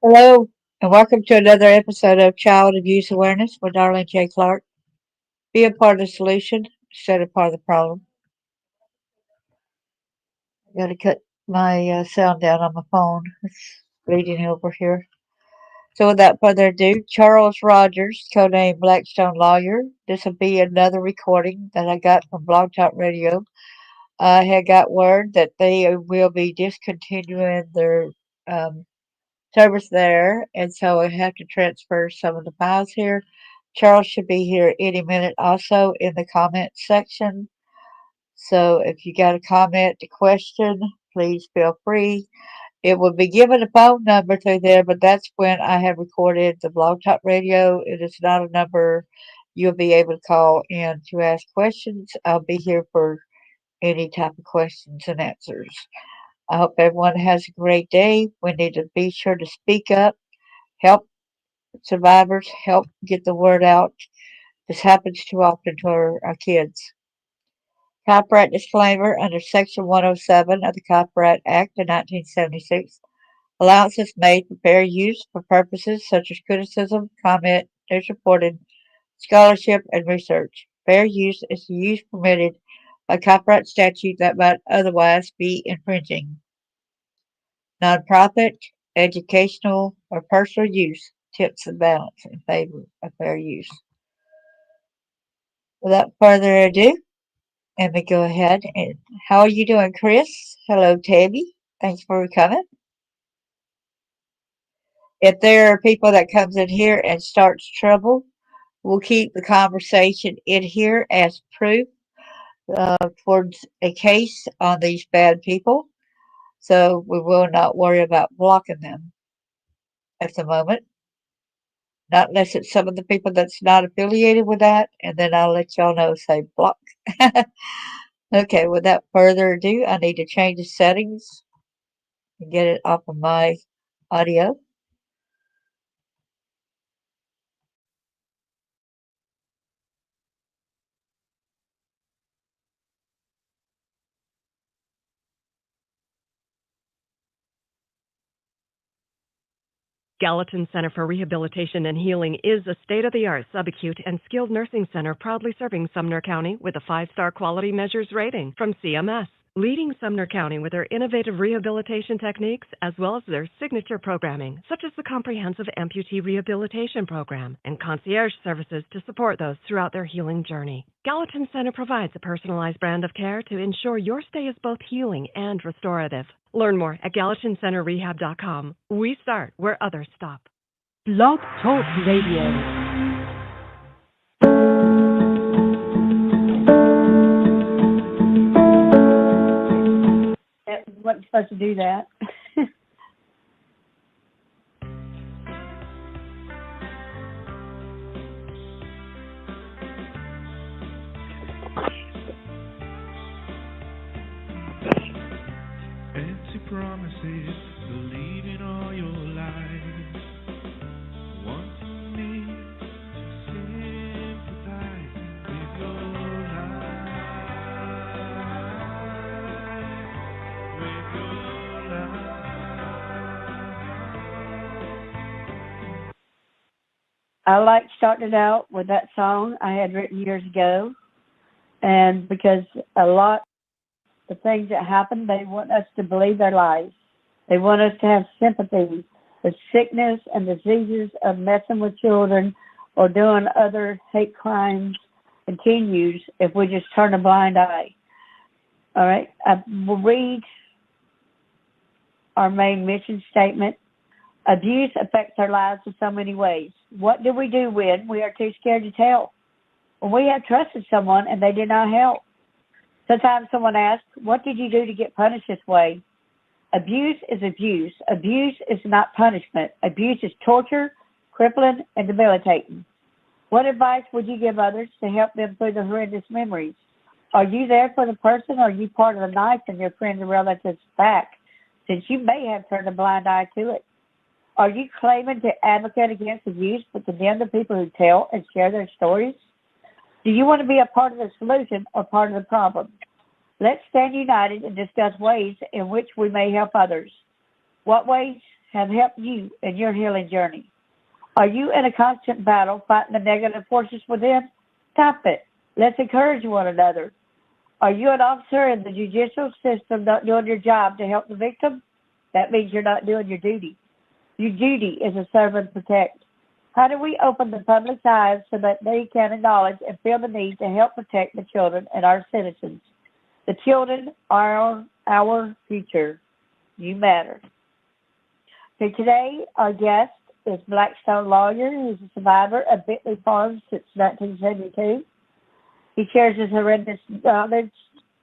Hello, and welcome to another episode of Child Abuse Awareness with Darlene J. Clark. Be a part of the solution instead of part of the problem. I gotta cut my sound down on my phone. It's bleeding over here. So, without further ado, Charles Rogers, codename Blackstone Lawyer. This will be another recording that I got from Blog Talk Radio. I had got word that they will be discontinuing their um, service there, and so I have to transfer some of the files here. Charles should be here any minute also in the comment section. So if you got a comment, a question, please feel free. It will be given a phone number through there, but that's when I have recorded the Blog Talk Radio. It is not a number you'll be able to call in to ask questions. I'll be here for any type of questions and answers. I hope everyone has a great day. We need to be sure to speak up, help survivors, help get the word out. This happens too often to our kids. Copyright disclaimer under Section 107 of the Copyright Act of 1976. Allowance is made for fair use for purposes such as criticism, comment, news reporting, scholarship, and research. Fair use is the use permitted by copyright statute that might otherwise be infringing. Nonprofit, educational, or personal use tips the balance in favor of fair use. Without further ado, let me go ahead and how are you doing, Chris? Hello, Tabby. Thanks for coming. If there are people that comes in here and starts trouble, we'll keep the conversation in here as proof towards a case on these bad people. So we will not worry about blocking them at the moment. Not unless it's some of the people that's not affiliated with that, and then I'll let y'all know, say block. Okay, without further ado, I need to change the settings and get it off of my audio. Gallatin Center for Rehabilitation and Healing is a state-of-the-art subacute and skilled nursing center proudly serving Sumner County with a 5-star quality measures rating from CMS. Leading Sumner County with their innovative rehabilitation techniques as well as their signature programming, such as the Comprehensive Amputee Rehabilitation Program and concierge services to support those throughout their healing journey. Gallatin Center provides a personalized brand of care to ensure your stay is both healing and restorative. Learn more at GallatinCenterRehab.com. We start where others stop. Blog Talk Radio. It wasn't supposed to do that. Fancy promises, believing all your lies, wanting me to sympathize with your life, with your life. I like starting out with that song I had written years ago, and because a lot the things that happen, they want us to believe their lies. They want us to have sympathy. The sickness and diseases of messing with children or doing other hate crimes continues if we just turn a blind eye. All right, I will read our main mission statement. Abuse affects our lives in so many ways. What do we do when we are too scared to tell? When we have trusted someone and they did not help? Sometimes someone asks, what did you do to get punished this way? Abuse is abuse. Abuse is not punishment. Abuse is torture, crippling, and debilitating. What advice would you give others to help them through the horrendous memories? Are you there for the person, or are you part of the knife in your friends and relatives' back, since you may have turned a blind eye to it? Are you claiming to advocate against abuse but condemn the people who tell and share their stories? Do you want to be a part of the solution or part of the problem? Let's stand united and discuss ways in which we may help others. What ways have helped you in your healing journey? Are you in a constant battle fighting the negative forces within? Stop it. Let's encourage one another. Are you an officer in the judicial system not doing your job to help the victim? That means you're not doing your duty. Your duty is to serve and protect. How do we open the public's eyes so that they can acknowledge and feel the need to help protect the children and our citizens? The children are our future. You matter. So today, our guest is Blackstone lawyer who's a survivor of Bentley Farms since 1972. He shares his horrendous knowledge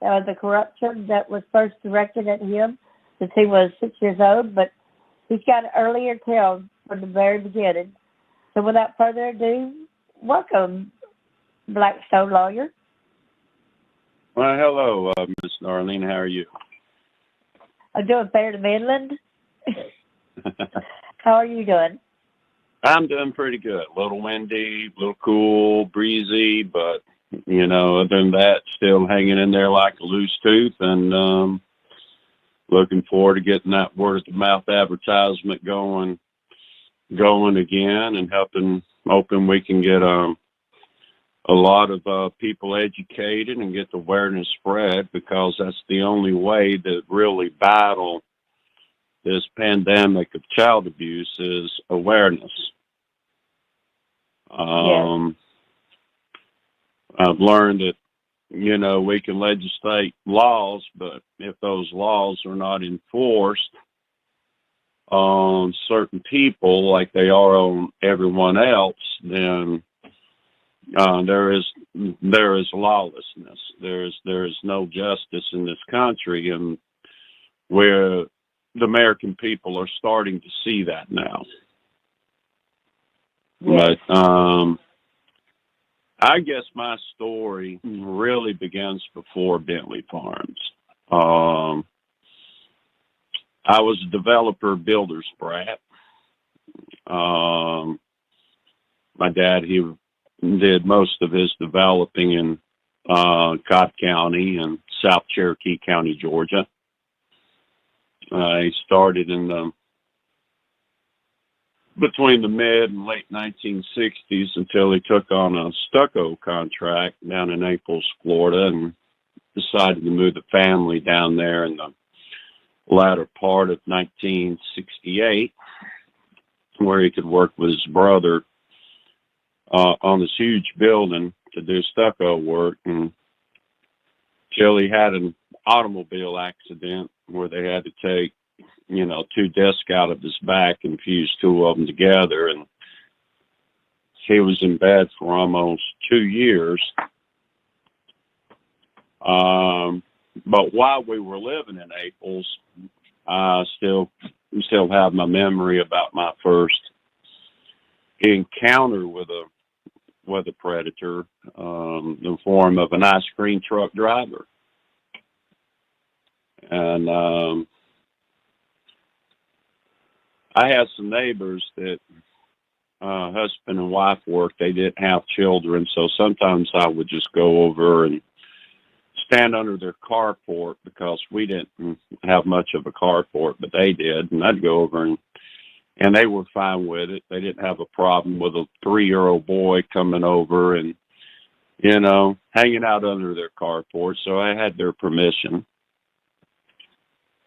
of the corruption that was first directed at him since he was 6 years old, but he's got an earlier tale from the very beginning. So without further ado, welcome, Blackstone lawyer. Well, hello, Miss Darlene. How are you? I'm doing fair to Midland. How are you doing? I'm doing pretty good. A little windy, a little cool, breezy, but, you know, other than that, still hanging in there like a loose tooth, and looking forward to getting that word-of-mouth advertisement going again, and hoping we can get a lot of people educated and get the awareness spread, because that's the only way to really battle this pandemic of child abuse is awareness. Yes. I've learned that, you know, we can legislate laws, but if those laws are not enforced on certain people like they are on everyone else, then there is lawlessness. There is no justice in this country, and where the American people are starting to see that now. Yes. But I guess my story really begins before Bentley Farms. I was a developer builder's brat. My dad, he did most of his developing in Cobb County and South Cherokee County, Georgia. He started in between the mid and late 1960s until he took on a stucco contract down in Naples, Florida, and decided to move the family down there in the latter part of 1968, where he could work with his brother on this huge building to do stucco work, until he had an automobile accident where they had to take, you know, two discs out of his back and fuse two of them together, and he was in bed for almost 2 years. But while we were living in Naples, I still have my memory about my first encounter with a predator, in the form of an ice cream truck driver. And I had some neighbors that husband and wife worked. They didn't have children, so sometimes I would just go over and stand under their carport, because we didn't have much of a carport, but they did. And I'd go over, and they were fine with it. They didn't have a problem with a 3-year-old boy coming over and, you know, hanging out under their carport. So I had their permission.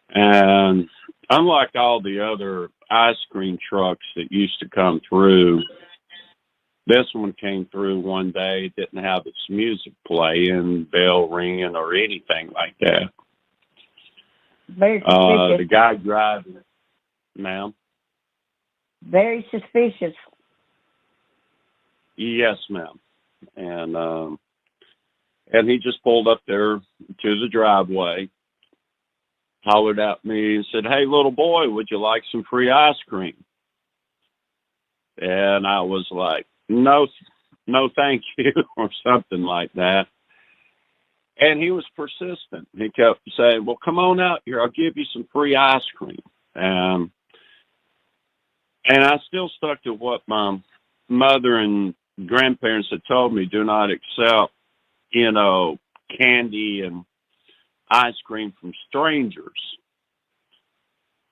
And unlike all the other ice cream trucks that used to come through, this one came through one day, didn't have its music playing, bell ringing, or anything like that. Very suspicious. The guy driving, ma'am? Very suspicious. Yes, ma'am. And he just pulled up there to the driveway, hollered at me and said, "Hey, little boy, would you like some free ice cream?" And I was like, no, thank you, or something like that. And he was persistent. He kept saying, "Well, come on out here. I'll give you some free ice cream." And I still stuck to what my mother and grandparents had told me: do not accept, you know, candy and ice cream from strangers.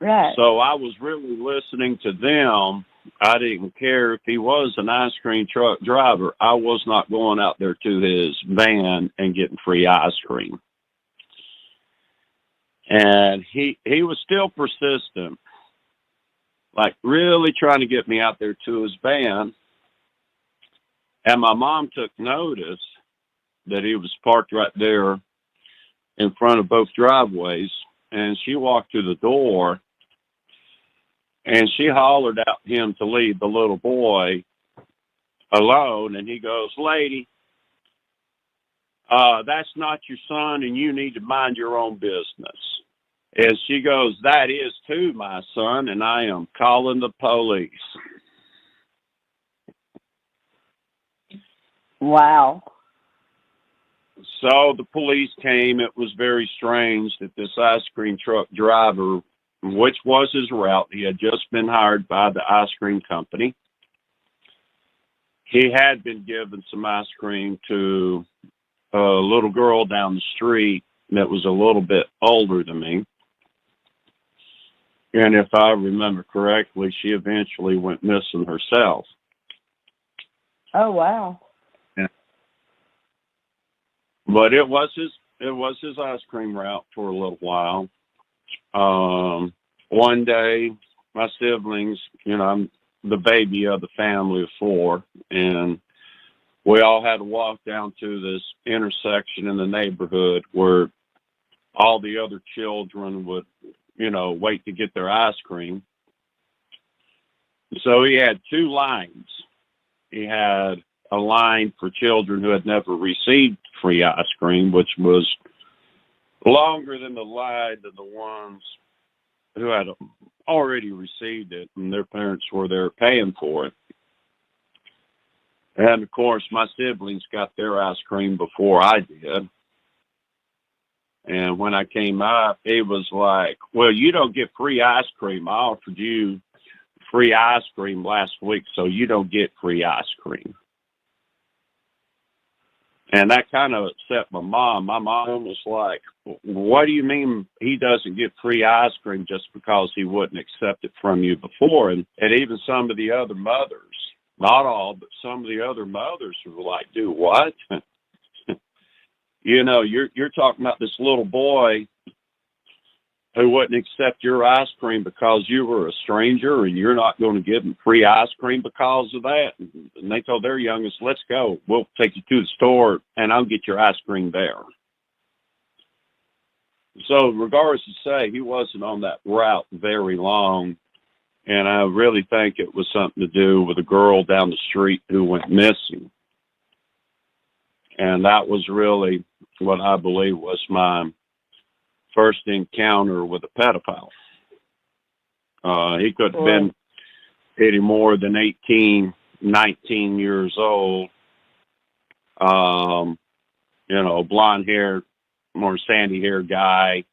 Right. So I was really listening to them. I didn't care if he was an ice cream truck driver. I was not going out there to his van and getting free ice cream. And he was still persistent, like really trying to get me out there to his van. And my mom took notice that he was parked right there in front of both driveways. And she walked to the door and she hollered out to him to leave the little boy alone. And he goes, "Lady, that's not your son and you need to mind your own business." And she goes, "That is too, my son, and I am calling the police." Wow. So the police came. It was very strange that this ice cream truck driver, which was his route, he had just been hired by the ice cream company. He had been given some ice cream to a little girl down the street that was a little bit older than me. And if I remember correctly, she eventually went missing herself. Oh, wow. Yeah. But it was his ice cream route for a little while. One day, my siblings, I'm the baby of the family of four, and we all had to walk down to this intersection in the neighborhood where all the other children would, wait to get their ice cream. So he had two lines. He had a line for children who had never received free ice cream, which was longer than the line of the ones who had already received it and their parents were there paying for it. And of course, my siblings got their ice cream before I did. And when I came up, it was like, "Well, you don't get free ice cream. I offered you free ice cream last week, so you don't get free ice cream." And that kind of upset my mom. My mom was like, "What do you mean he doesn't get free ice cream just because he wouldn't accept it from you before?" And even some of the other mothers, not all, but some of the other mothers were like, "Do what?" You're talking about this little boy who wouldn't accept your ice cream because you were a stranger and you're not going to give him free ice cream because of that. And they told their youngest, "Let's go. We'll take you to the store and I'll get your ice cream there." So regardless to say, he wasn't on that route very long. And I really think it was something to do with a girl down the street who went missing. And that was really what I believe was my first encounter with a pedophile. He couldn't have been any more than 18, 19 years old. Blonde haired, more sandy haired guy,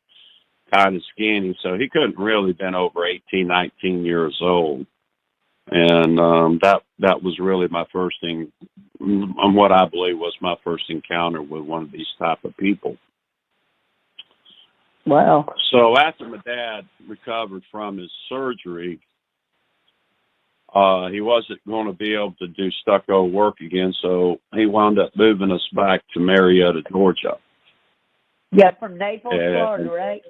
kind of skinny. So he couldn't really have been over 18, 19 years old. And that was really my first thing, what I believe was my first encounter with one of these type of people. Wow. So after my dad recovered from his surgery, he wasn't going to be able to do stucco work again, so he wound up moving us back to Marietta, Georgia. Yeah, from Naples, Florida, right?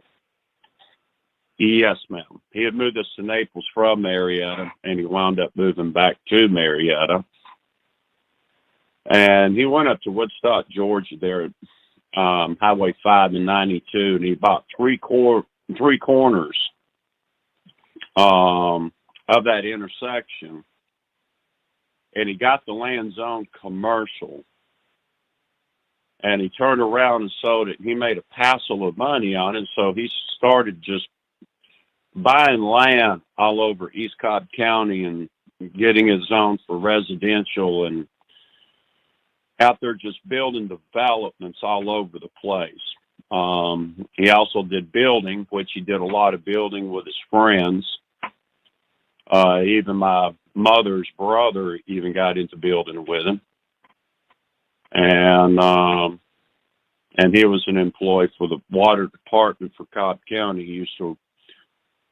Yes, ma'am. He had moved us to Naples from Marietta, and he wound up moving back to Marietta. And he went up to Woodstock, Georgia, there at Highway 5 and 92, and he bought three corners of that intersection, and he got the land zone commercial. And he turned around and sold it. He made a passel of money on it, so he started just buying land all over East Cobb County and getting it zoned for residential and out there just building developments all over the place. He also did building, which he did a lot of building with his friends. Even my mother's brother even got into building with him. And he was an employee for the water department for Cobb County. He used to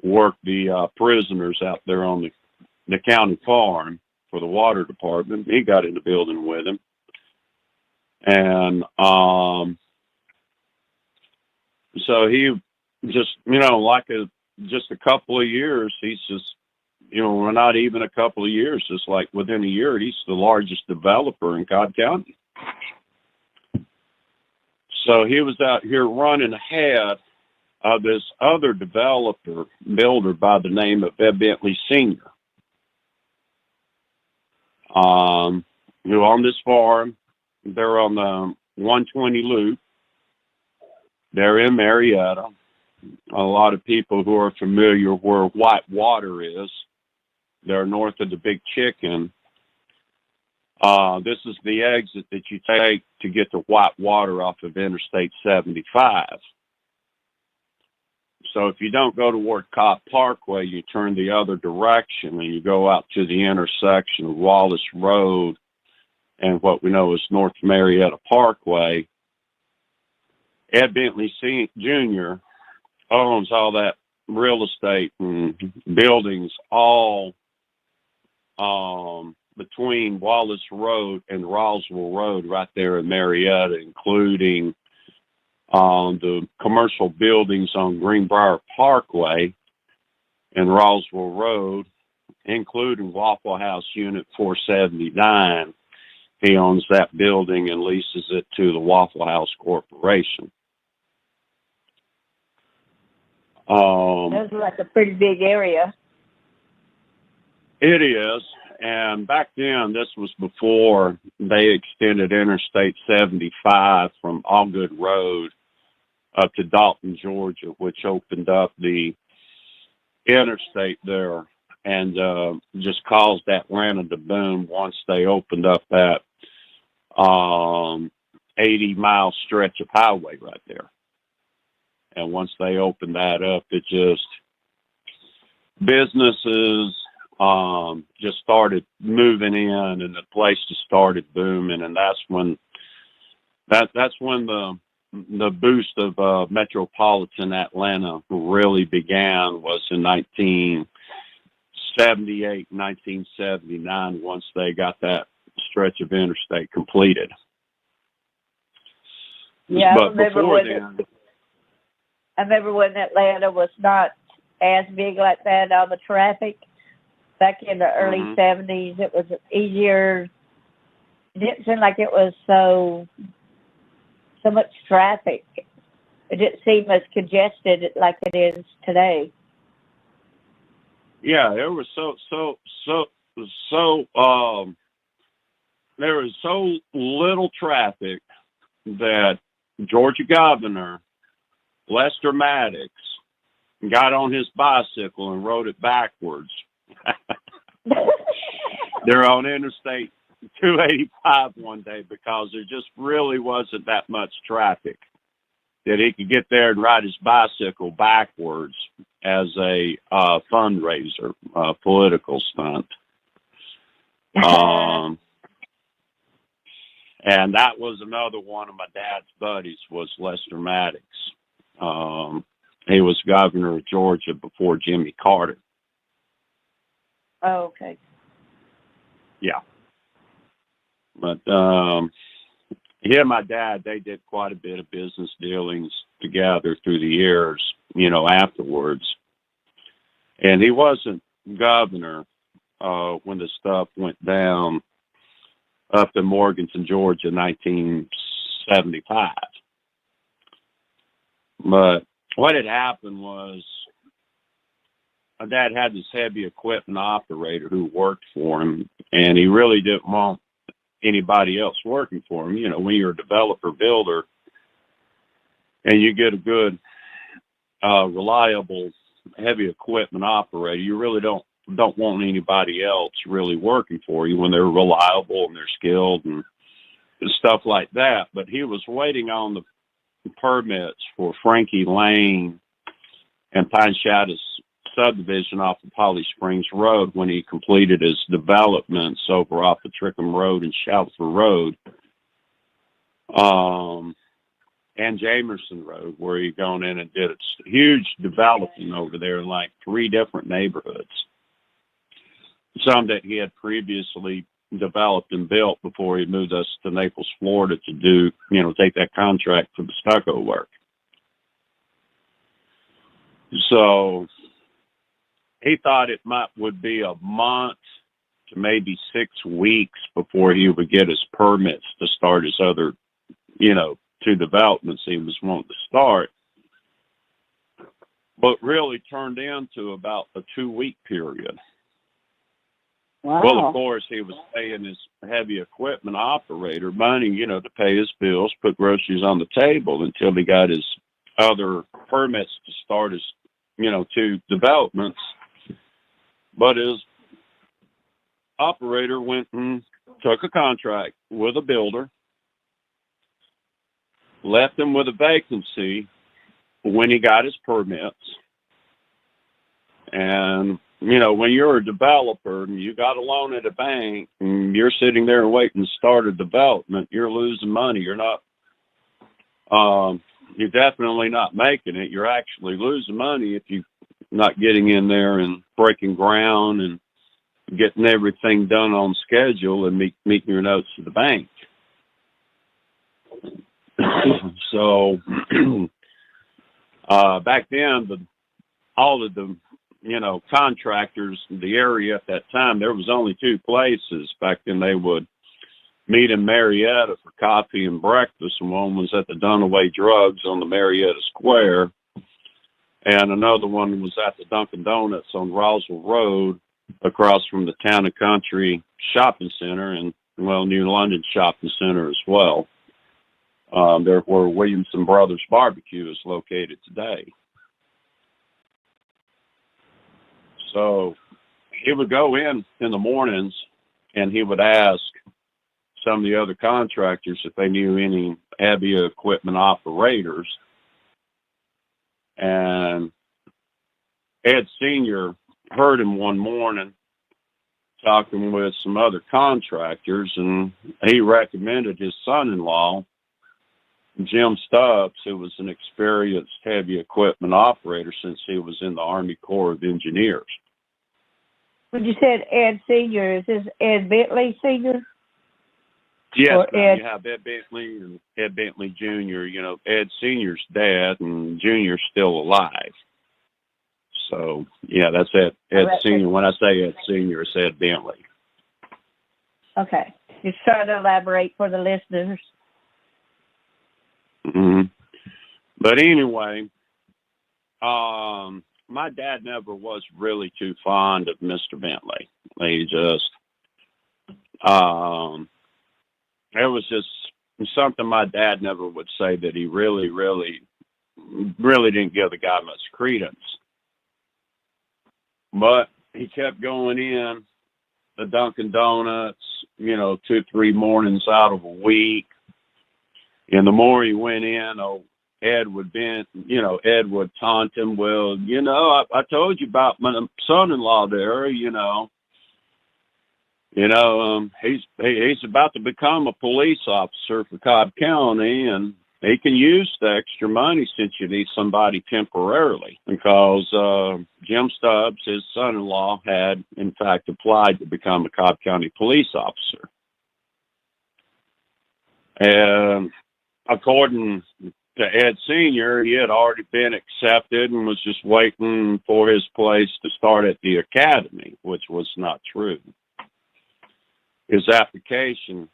worked the prisoners out there on the county farm for the water department. He got in the building with him. And so he just, just a couple of years, he's just, we're not even a couple of years, just like within a year, he's the largest developer in Cobb County. So he was out here running ahead of this other builder by the name of Ed Bentley Sr., who on this farm, they're on the 120 loop. They're in Marietta. A lot of people who are familiar where White Water is, they're north of the Big Chicken. This is the exit that you take to get to White Water off of Interstate 75. So if you don't go toward Cobb Parkway, you turn the other direction and you go out to the intersection of Wallace Road and what we know as North Marietta Parkway. Ed Bentley Jr. owns all that real estate and buildings all between Wallace Road and Roswell Road right there in Marietta, including the commercial buildings on Greenbrier Parkway and Roswell Road, including Waffle House Unit 479. He owns that building and leases it to the Waffle House Corporation. That's like a pretty big area. It is. And back then, this was before they extended Interstate 75 from Allgood Road up to Dalton, Georgia, which opened up the interstate there and just caused Atlanta to boom once they opened up that 80-mile stretch of highway right there. And once they opened that up, it just, businesses just started moving in and the place just started booming. And that's when the boost of metropolitan Atlanta really began, was in 1978, 1979, once they got that stretch of interstate completed. Yeah, but before then, I remember when Atlanta was not as big like that on the traffic. Back in the early 70s, it was easier. It didn't seem like it was so much traffic. It didn't seem as congested like it is today. Yeah, there was there was so little traffic that Georgia Governor Lester Maddox got on his bicycle and rode it backwards. They're on Interstate 285 one day because there just really wasn't that much traffic that he could get there and ride his bicycle backwards as a fundraiser, political stunt. And that was another one of my dad's buddies, was Lester Maddox. He was governor of Georgia before Jimmy Carter. Oh, okay. Yeah. But he and my dad, they did quite a bit of business dealings together through the years, afterwards. And he wasn't governor when the stuff went down up in Morganton, Georgia, in 1975. But what had happened was, my dad had this heavy equipment operator who worked for him, and he really didn't want anybody else working for him. When you're a developer builder and you get a good, reliable, heavy equipment operator, you really don't want anybody else really working for you when they're reliable and they're skilled and stuff like that. But he was waiting on the permits for Frankie Lane and Pine Shadows subdivision off of Holly Springs Road when he completed his developments over off the Trickham Road and Shalford Road. and Jamerson Road, where he gone in and did a huge development over there in like 3 different neighborhoods. Some that he had previously developed and built before he moved us to Naples, Florida to do, take that contract for the stucco work. So he thought it would be a month to maybe 6 weeks before he would get his permits to start his other, 2 developments he was wanting to start. But really turned into about a 2-week period. Wow. Well, of course, he was paying his heavy equipment operator money, to pay his bills, put groceries on the table until he got his other permits to start his, 2 developments. But his operator went and took a contract with a builder, left him with a vacancy when he got his permits. And, when you're a developer and you got a loan at a bank and you're sitting there waiting to start a development, you're losing money. You're not, you're definitely not making it. You're actually losing money if you're not getting in there and breaking ground and getting everything done on schedule and meeting your notes to the bank. So, back then, all of the, contractors in the area at that time, there was only 2 places. Back then they would meet in Marietta for coffee and breakfast, and one was at the Dunaway Drugs on the Marietta Square, and another one was at the Dunkin' Donuts on Roswell Road across from the Town and Country Shopping Center and, New London Shopping Center as well. There where Williamson Brothers Barbecue is located today. So he would go in the mornings and he would ask some of the other contractors if they knew any heavy equipment operators. And Ed Sr. heard him one morning talking with some other contractors, and he recommended his son-in-law, Jim Stubbs, who was an experienced heavy equipment operator since he was in the Army Corps of Engineers. When you said Ed Sr., is this Ed Bentley Sr.? Yes, ma'am. You have Ed Bentley and Ed Bentley Jr. Ed Sr.'s dad, and Jr.'s still alive. So, yeah, that's Ed Sr. When I say Ed Sr., it's Ed Bentley. Okay. Just try to elaborate for the listeners. Mm-hmm. But anyway, my dad never was really too fond of Mr. Bentley. He just, it was just something my dad never would say that he really didn't give the guy much credence. But he kept going in the Dunkin' Donuts, 2-3 mornings out of a week. And the more he went in, Ed would taunt him. Well, I told you about my son-in-law there. He's about to become a police officer for Cobb County, and he can use the extra money since you need somebody temporarily. Because Jim Stubbs, his son-in-law, had in fact applied to become a Cobb County police officer, and according to Ed Sr., he had already been accepted and was just waiting for his place to start at the academy, which was not true. His application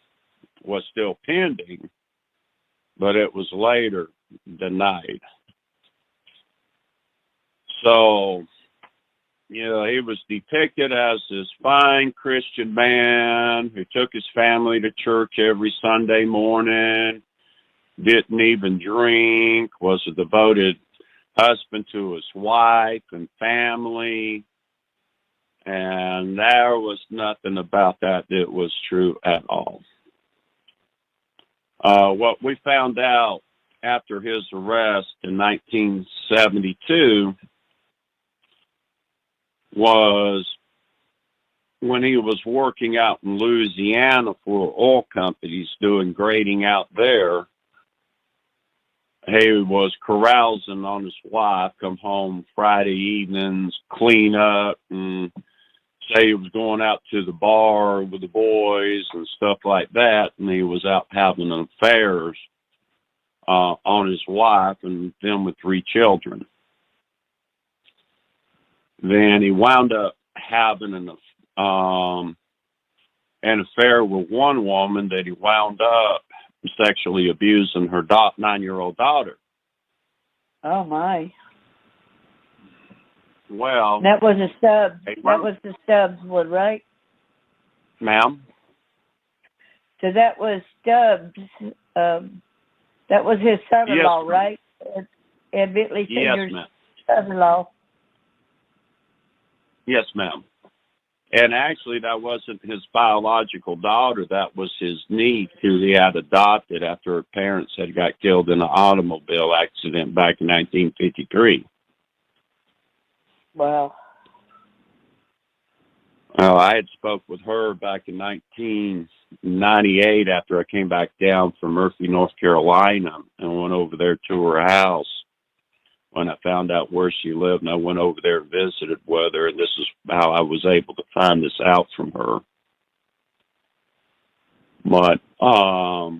was still pending, but it was later denied. So, he was depicted as this fine Christian man who took his family to church every Sunday morning, didn't even drink, was a devoted husband to his wife and family, and there was nothing about that was true at all. What we found out after his arrest in 1972 was when he was working out in Louisiana for oil companies doing grading out there, he was carousing on his wife, come home Friday evenings, clean up, and say he was going out to the bar with the boys and stuff like that, and he was out having affairs on his wife and them with 3 children. Then he wound up having an affair with one woman that he wound up sexually abusing her 9-year-old daughter. Oh my! Well, That was a Stubbs. Hey, That was the Stubbs one, right? ma'am? So that was Stubbs. That was his son-in-law, Yes, right? Ed Bentley Yes, Sr.'s ma'am. son-in-law. Yes, ma'am. And actually, that wasn't his biological daughter. That was his niece who he had adopted after her parents had got killed in an automobile accident back in 1953. Wow. I had spoke with her back in 1998 after I came back down from Murphy, North Carolina, and went over there to her house when I found out where she lived. And I went over there and visited with her, and this is how I was able to find this out from her. But I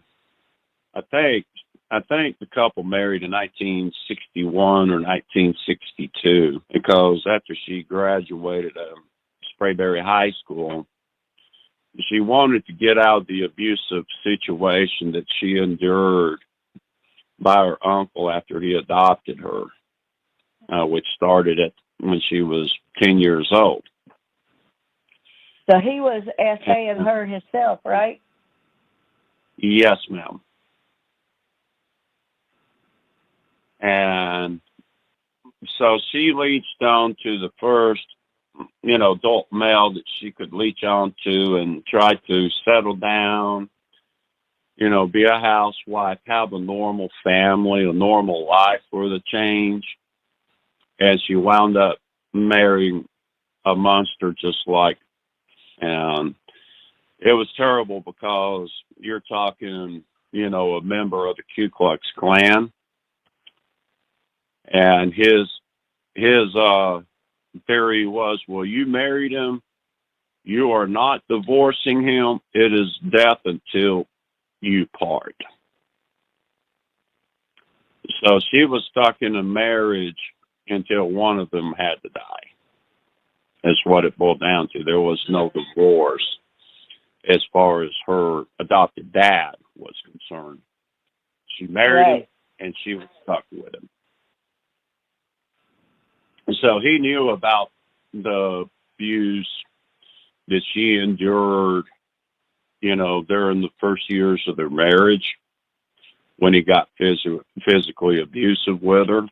think the couple married in 1961 or 1962, because after she graduated Sprayberry High School, she wanted to get out of the abusive situation that she endured by her uncle after he adopted her, which started when she was 10 years old. So he was essaying her himself, right? Yes, ma'am. And so she leached on to the first, adult male that she could leach on to and try to settle down, be a housewife, have a normal family, a normal life for the change. And she wound up marrying a monster just like, and it was terrible because you're talking, a member of the Ku Klux Klan. And his theory was, well, you married him, you are not divorcing him, it is death until you part. So she was stuck in a marriage until one of them had to die. That's what it boiled down to. There was no divorce as far as her adopted dad was concerned. She married him, and she was stuck with him. So he knew about the abuse that she endured, during the first years of their marriage when he got physically abusive with her.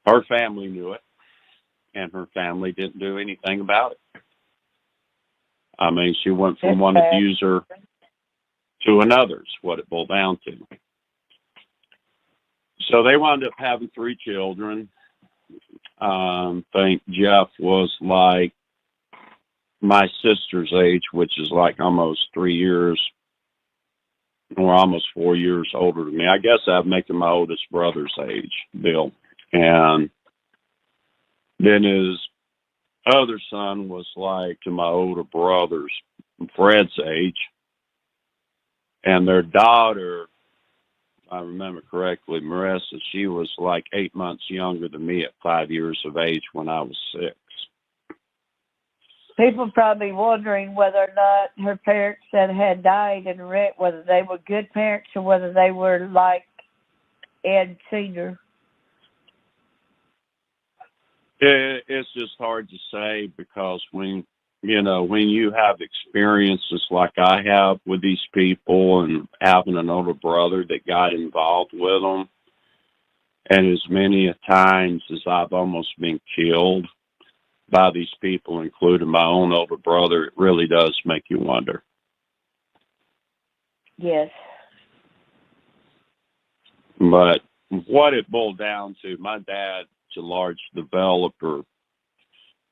Her family knew it, and her family didn't do anything about it. I mean, she went from one abuser to another, is what it boiled down to. So they wound up having 3 children. I think Jeff was like my sister's age, which is like almost 3 years or almost 4 years older than me. I guess I'd make him my oldest brother's age, Bill. And then his other son was like to my older brother's, Fred's age. And their daughter, if I remember correctly, Marissa, she was like 8 months younger than me at 5 years of age when I was 6. People probably wondering whether or not her parents that had died in the wreck, whether they were good parents or whether they were like Ed Sr. It's just hard to say because when you have experiences like I have with these people and having an older brother that got involved with them, and as many a times as I've almost been killed by these people, including my own older brother, it really does make you wonder. Yes. But what it boiled down to, my dad's a large developer.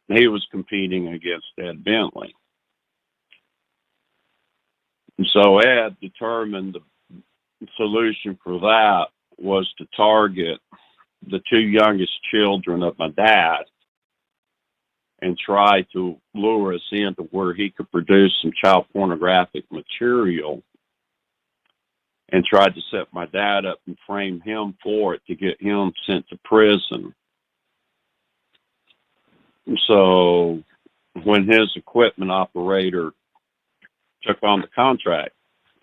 He was competing against Ed Bentley. And so Ed determined the solution for that was to target the two youngest children of my dad and try to lure us into where he could produce some child pornographic material, and tried to set my dad up and frame him for it to get him sent to prison. So when his equipment operator took on the contract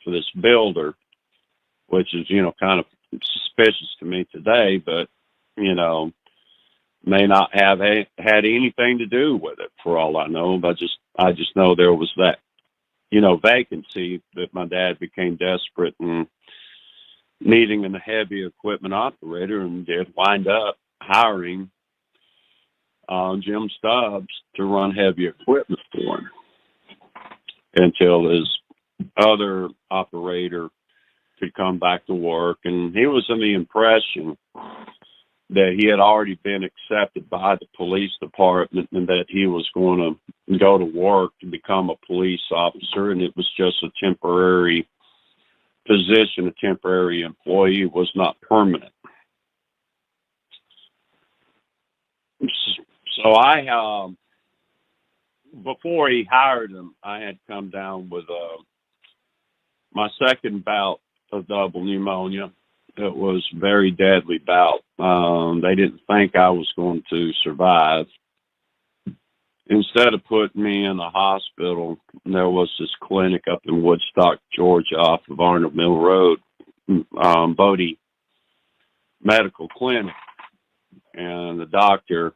for this builder, which is, kind of suspicious to me today, but, may not have had anything to do with it for all I know. But I just know there was that, vacancy that my dad became desperate and needing a heavy equipment operator, and did wind up hiring Jim Stubbs to run heavy equipment for him until his other operator could come back to work. And he was in the impression that he had already been accepted by the police department and that he was going to go to work to become a police officer, and it was just a temporary position, a temporary employee. It was not permanent. So I, before he hired him, I had come down with my second bout of double pneumonia. It was a very deadly bout. They didn't think I was going to survive. Instead of putting me in a hospital, there was this clinic up in Woodstock, Georgia, off of Arnold Mill Road, Bodie Medical Clinic. And the doctor,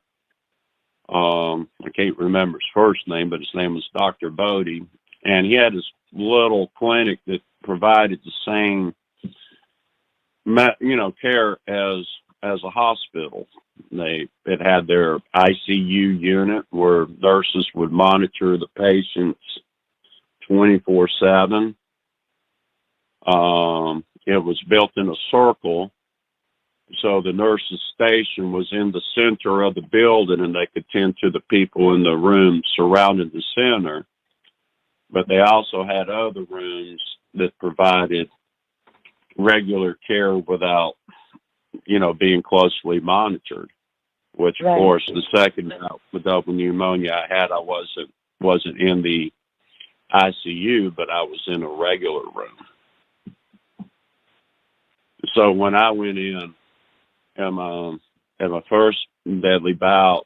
I can't remember his first name, but his name was Dr. Bodie. And he had this little clinic that provided the same, care as a hospital. It had their ICU unit where nurses would monitor the patients 24/7. It was built in a circle, so the nurses' station was in the center of the building, and they could tend to the people in the rooms surrounding the center. But they also had other rooms that provided regular care without, being closely monitored. Which, of course, the second bout with double pneumonia I had, I wasn't in the ICU, but I was in a regular room. So when I went in at my first deadly bout,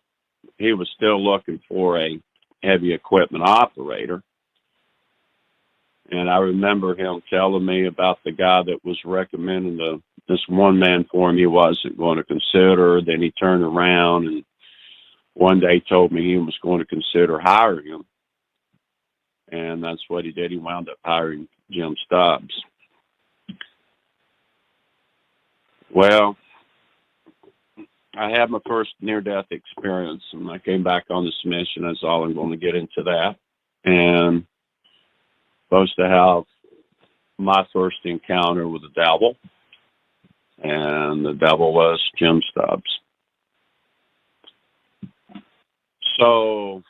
he was still looking for a heavy equipment operator. And I remember him telling me about the guy that was recommending this one man for him he wasn't going to consider. Then he turned around and one day told me he was going to consider hiring him. And that's what he did. He wound up hiring Jim Stubbs. Well, I had my first near-death experience, and I came back on this mission. That's all I'm going to get into that. And supposed to have my first encounter with the devil, and the devil was Jim Stubbs. So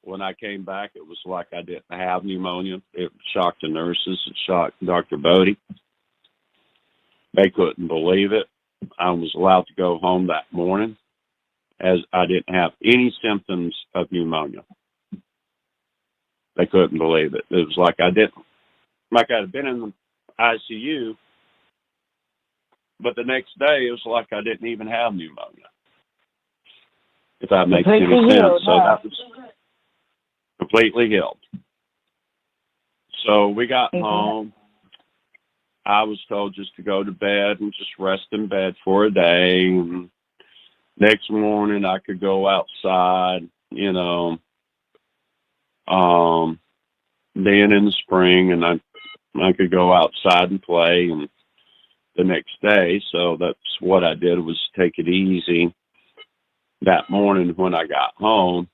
when I came back, it was like I didn't have pneumonia. It shocked the nurses. It shocked Dr. Bodie. They couldn't believe it. I was allowed to go home that morning as I didn't have any symptoms of pneumonia. They couldn't believe it. It was like I'd been in the ICU, but the next day it was like I didn't even have pneumonia. If that makes any sense. So that was completely healed. So we got home. I was told just to go to bed and just rest in bed for a day. And next morning I could go outside, then in the spring, and I could go outside and play, and the next day. So that's what I did, was take it easy that morning when I got home.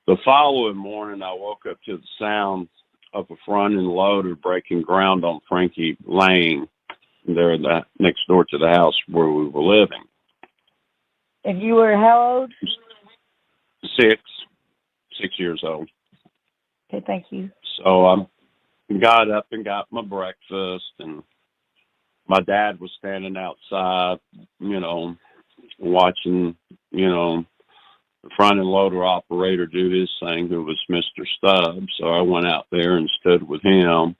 The following morning, I woke up to the sound of a front end loader breaking ground on Frankie Lane, there next door to the house where we were living. And you were how old? 6 years old. Okay, thank you. So I got up and got my breakfast and my dad was standing outside, watching, the front end loader operator do his thing, who was Mr. Stubbs. So I went out there and stood with him.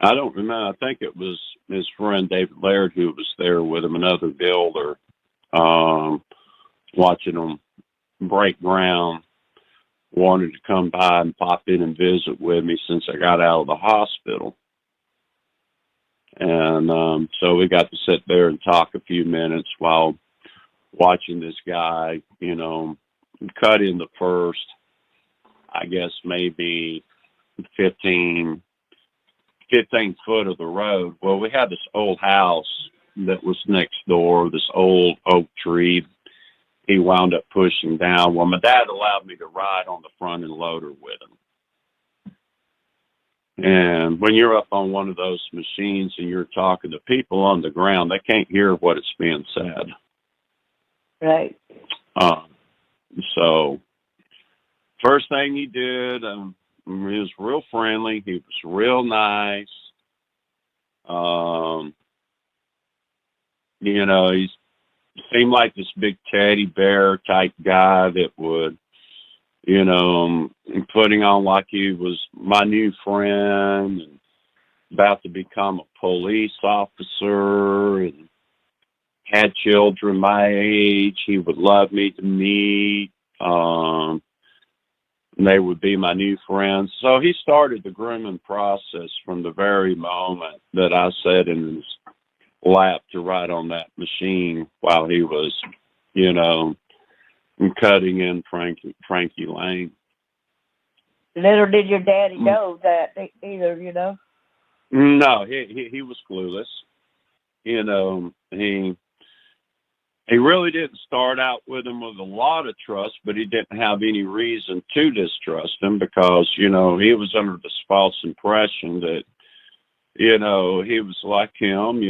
I don't remember. I think it was his friend David Laird who was there with him, another builder, watching them break ground. Wanted to come by and pop in and visit with me since I got out of the hospital. And so we got to sit there and talk a few minutes while watching this guy, cut in the first, I guess, maybe 15 foot of the road. Well, we had this old house that was next door, this old oak tree. He wound up pushing down. Well, my dad allowed me to ride on the front end loader with him. And when you're up on one of those machines and you're talking to people on the ground, they can't hear what it's being said. Right. So first thing he did, he was real friendly. He was real nice. He seemed like this big teddy bear type guy that would, putting on like he was my new friend and about to become a police officer and had children my age. He would love me to meet. They would be my new friends. So he started the grooming process from the very moment that I sat in his lap to ride on that machine while he was, cutting in Frankie Lane. Little did your daddy know that either, No, he was clueless. He really didn't start out with him with a lot of trust, but he didn't have any reason to distrust him because, he was under this false impression that, he was like him,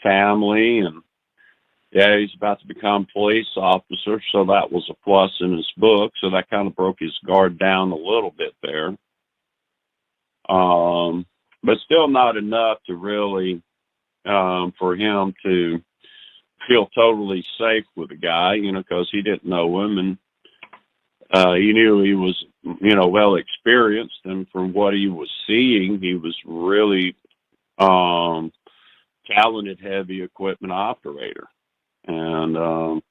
family, and he's about to become a police officer. So that was a plus in his book. So that kind of broke his guard down a little bit there. But still not enough to really, for him to feel totally safe with the guy, because he didn't know him and he knew he was, well experienced, and from what he was seeing, he was really talented heavy equipment operator, and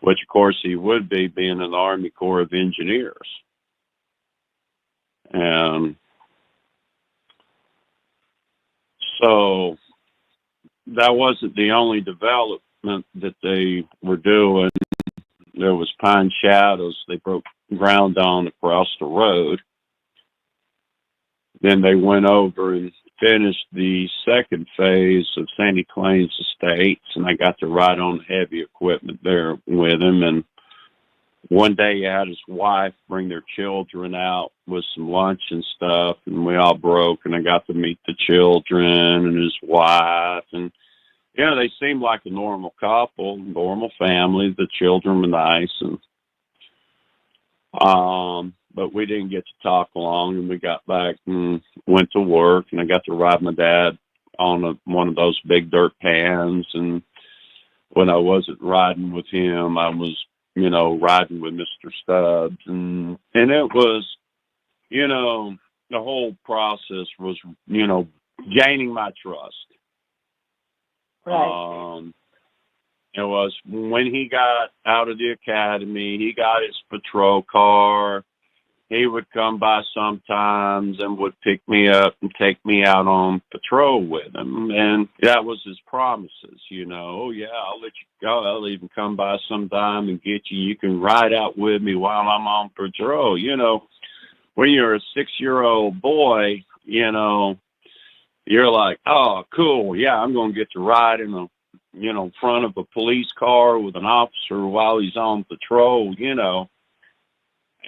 which of course he would be, being in the Army Corps of Engineers. And so that wasn't the only development that they were doing. There was Pine Shadows they broke ground on across the road. Then they went over and finished the second phase of Sandy Claims Estates, and I got to ride on heavy equipment there with him. And one day he had his wife bring their children out with some lunch and stuff, and we all broke, and I got to meet the children and his wife, and they seemed like a normal couple, normal family. The children were nice, and but we didn't get to talk long, and we got back and went to work, and I got to ride my dad on one of those big dirt pans. And when I wasn't riding with him, I was, riding with Mr. Stubbs, and it was, the whole process was, gaining my trust. Right. It was when he got out of the academy, he got his patrol car. He would come by sometimes and would pick me up and take me out on patrol with him. And that was his promises, oh, yeah, I'll let you go. I'll even come by sometime and get you. You can ride out with me while I'm on patrol. When you're a 6-year-old boy, you're like, oh, cool. Yeah, I'm going to get to ride in the, front of a police car with an officer while he's on patrol, And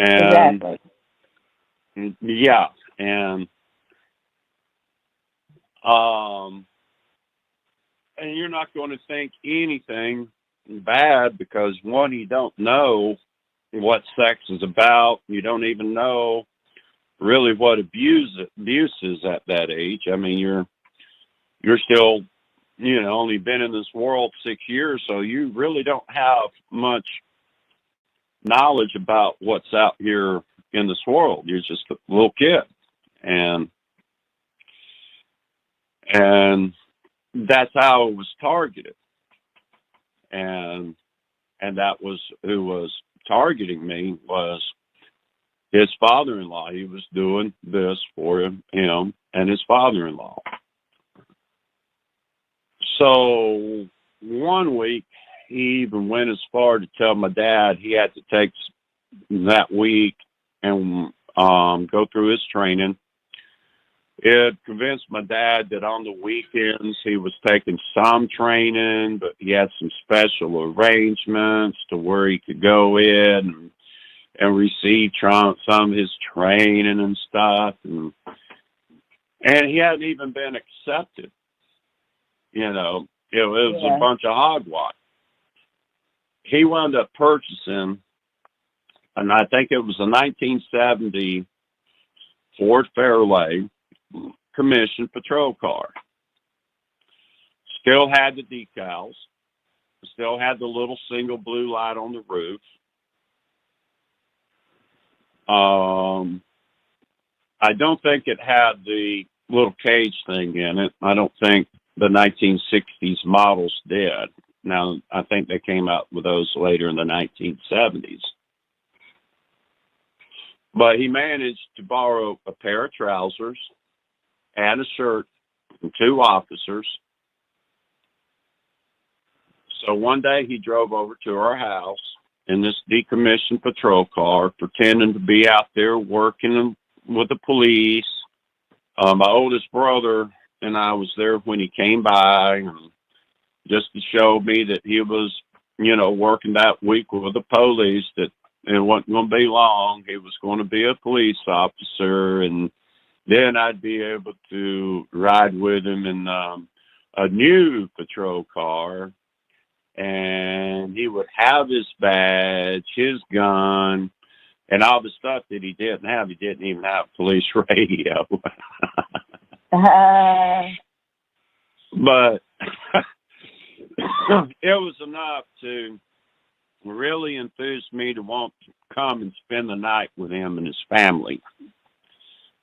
exactly. Yeah, and you're not going to think anything bad because, one, you don't know what sex is about. You don't even know really what abuse is at that age. I mean, you're you're still, only been in this world 6 years, so you really don't have much knowledge about what's out here in this world. You're just a little kid. And that's how it was targeted. And that was who was targeting me, was his father-in-law. He was doing this for him and his father-in-law. So one week, he even went as far to tell my dad he had to take that week and go through his training. It convinced my dad that on the weekends he was taking some training, but he had some special arrangements to where he could go in and receive some of his training and stuff. And he hadn't even been accepted. It was a bunch of hogwash. He wound up purchasing, and I think it was a 1970 Ford Fairlane commission patrol car. Still had the decals, still had the little single blue light on the roof. I don't think it had the little cage thing in it. I don't think the 1960s models did. Now, I think they came out with those later in the 1970s. But he managed to borrow a pair of trousers and a shirt from 2 officers. So one day he drove over to our house in this decommissioned patrol car, pretending to be out there working with the police. My oldest brother and I was there when he came by, and just to show me that he was, working that week with the police, that it wasn't going to be long. He was going to be a police officer, and then I'd be able to ride with him in a new patrol car, and he would have his badge, his gun, and all the stuff that he didn't have. He didn't even have police radio. But it was enough to really enthuse me to want to come and spend the night with him and his family,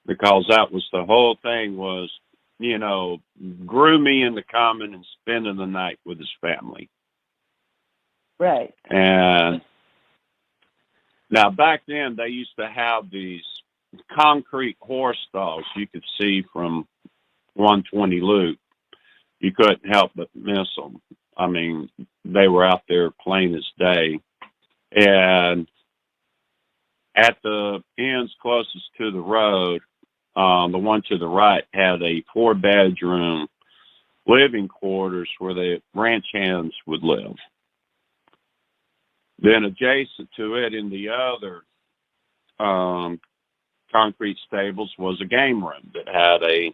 because that was the whole thing, was, grew me into coming and spending the night with his family. Right. And now back then they used to have these concrete horse stalls you could see from 120 Loop. You couldn't help but miss them. I mean, they were out there plain as day. And at the ends closest to the road, the one to the right had a 4-bedroom living quarters where the ranch hands would live. Then adjacent to it in the other concrete stables was a game room that had a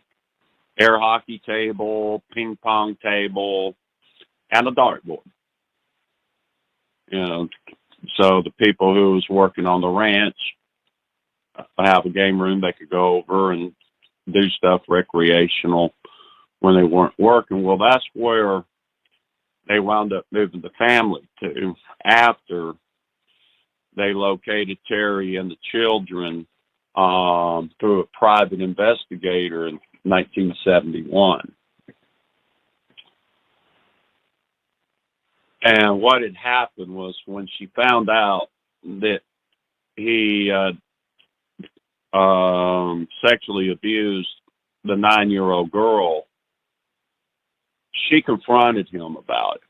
air hockey table, ping pong table, and a dartboard. So the people who was working on the ranch have a game room they could go over and do stuff recreational when they weren't working. Well, that's where they wound up moving the family to after they located Terry and the children through a private investigator in 1971. And what had happened was, when she found out that he sexually abused the 9-year-old girl, she confronted him about it.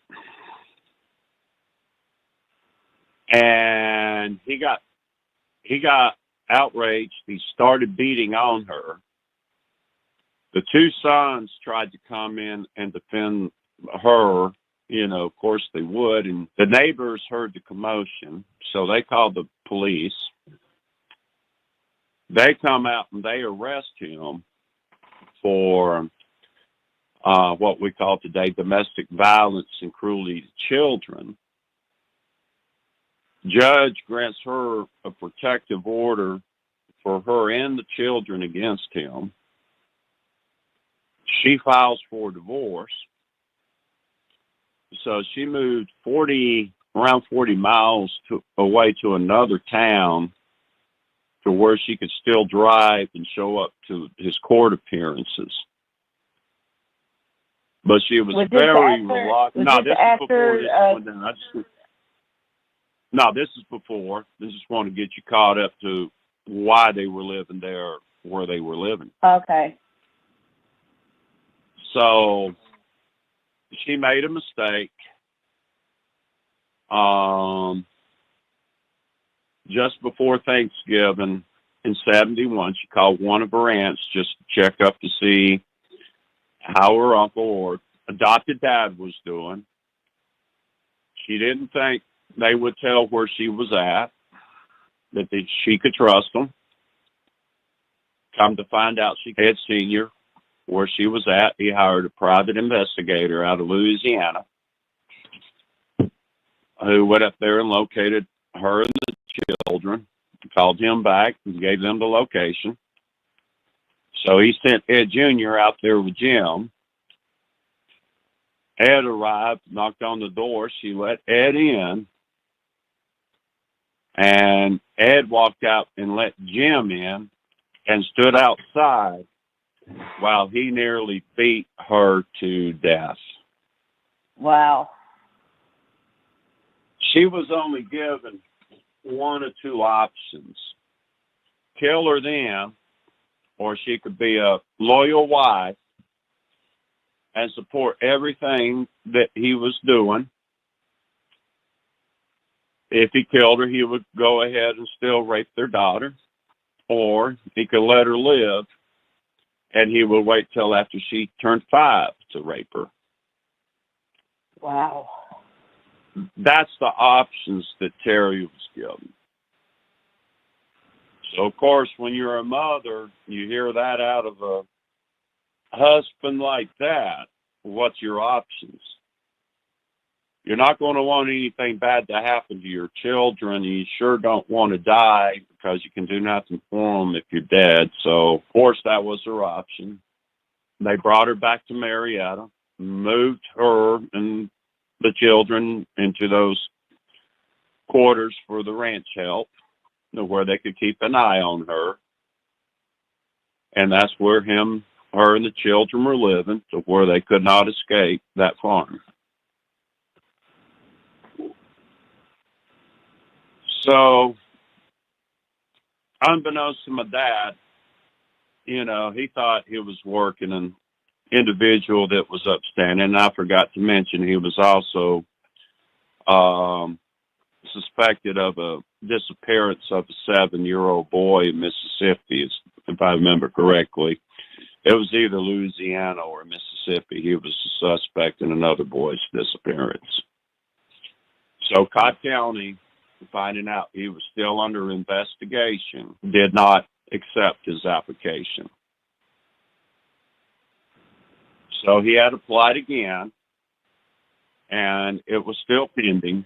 And he got outraged. He started beating on her. The 2 sons tried to come in and defend her. Of course they would. And the neighbors heard the commotion, so they called the police. They come out and they arrest him for what we call today domestic violence and cruelty to children. Judge grants her a protective order for her and the children against him. She files for divorce. So she moved around 40 miles away to another town to where she could still drive and show up to his court appearances. But she was very reluctant. No, this is before this one. No, this is before. I just want to get you caught up to why they were living there, where they were living. Okay. So she made a mistake. Just before Thanksgiving in 71, she called one of her aunts just to check up to see how her uncle or adopted dad was doing. She didn't think they would tell where she was at, that she could trust them. Come to find out, she had Senior where she was at. He hired a private investigator out of Louisiana who went up there and located her and the children, called him back and gave them the location. So he sent Ed Jr. out there with Jim. Ed arrived, knocked on the door. She let Ed in. And Ed walked out and let Jim in and stood outside while he nearly beat her to death. Wow. She was only given one or two options. Kill her then, or she could be a loyal wife and support everything that he was doing. If he killed her, he would go ahead and still rape their daughter, or he could let her live, and he would wait till after she turned 5 to rape her. Wow. That's the options that Terry was given. So, of course, when you're a mother, you hear that out of a husband like that. What's your options? You're not going to want anything bad to happen to your children. You sure don't want to die because you can do nothing for them if you're dead. So, of course, that was her option. They brought her back to Marietta, moved her and the children into those quarters for the ranch help, where they could keep an eye on her. And that's where her and the children were living, to where they could not escape that farm. So, unbeknownst to my dad, he thought he was working an individual that was upstanding. And I forgot to mention, he was also suspected of a disappearance of a 7-year-old boy in Mississippi, if I remember correctly. It was either Louisiana or Mississippi. He was a suspect in another boy's disappearance. So Cobb County, finding out he was still under investigation, did not accept his application. So he had applied again, and it was still pending,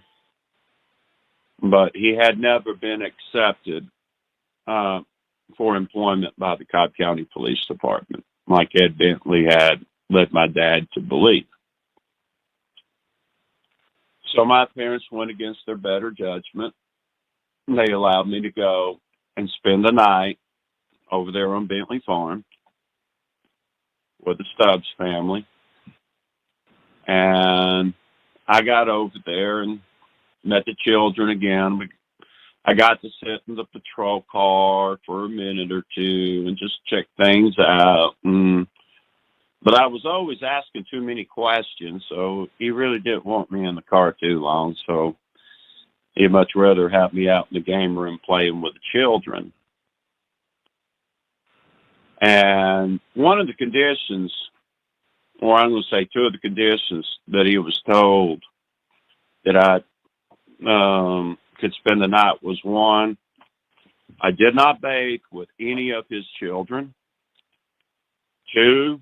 but he had never been accepted for employment by the Cobb County Police Department, like Ed Bentley had led my dad to believe. So my parents went against their better judgment. They allowed me to go and spend the night over there on Bentley Farm with the Stubbs family. And I got over there and met the children again. I got to sit in the patrol car for a minute or two and just check things out. But I was always asking too many questions, so he really didn't want me in the car too long. So he'd much rather have me out in the game room playing with the children. And one of the conditions, or I'm going to say two of the conditions that he was told that I could spend the night was, one, I did not bathe with any of his children. 2,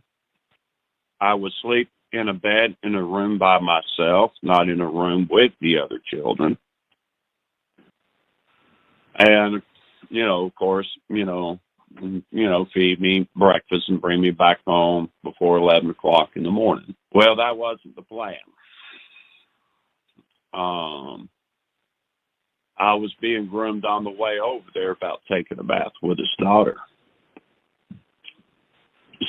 I would sleep in a bed in a room by myself, not in a room with the other children. And, of course, feed me breakfast and bring me back home before 11 o'clock in the morning. Well, that wasn't the plan. I was being groomed on the way over there about taking a bath with his daughter.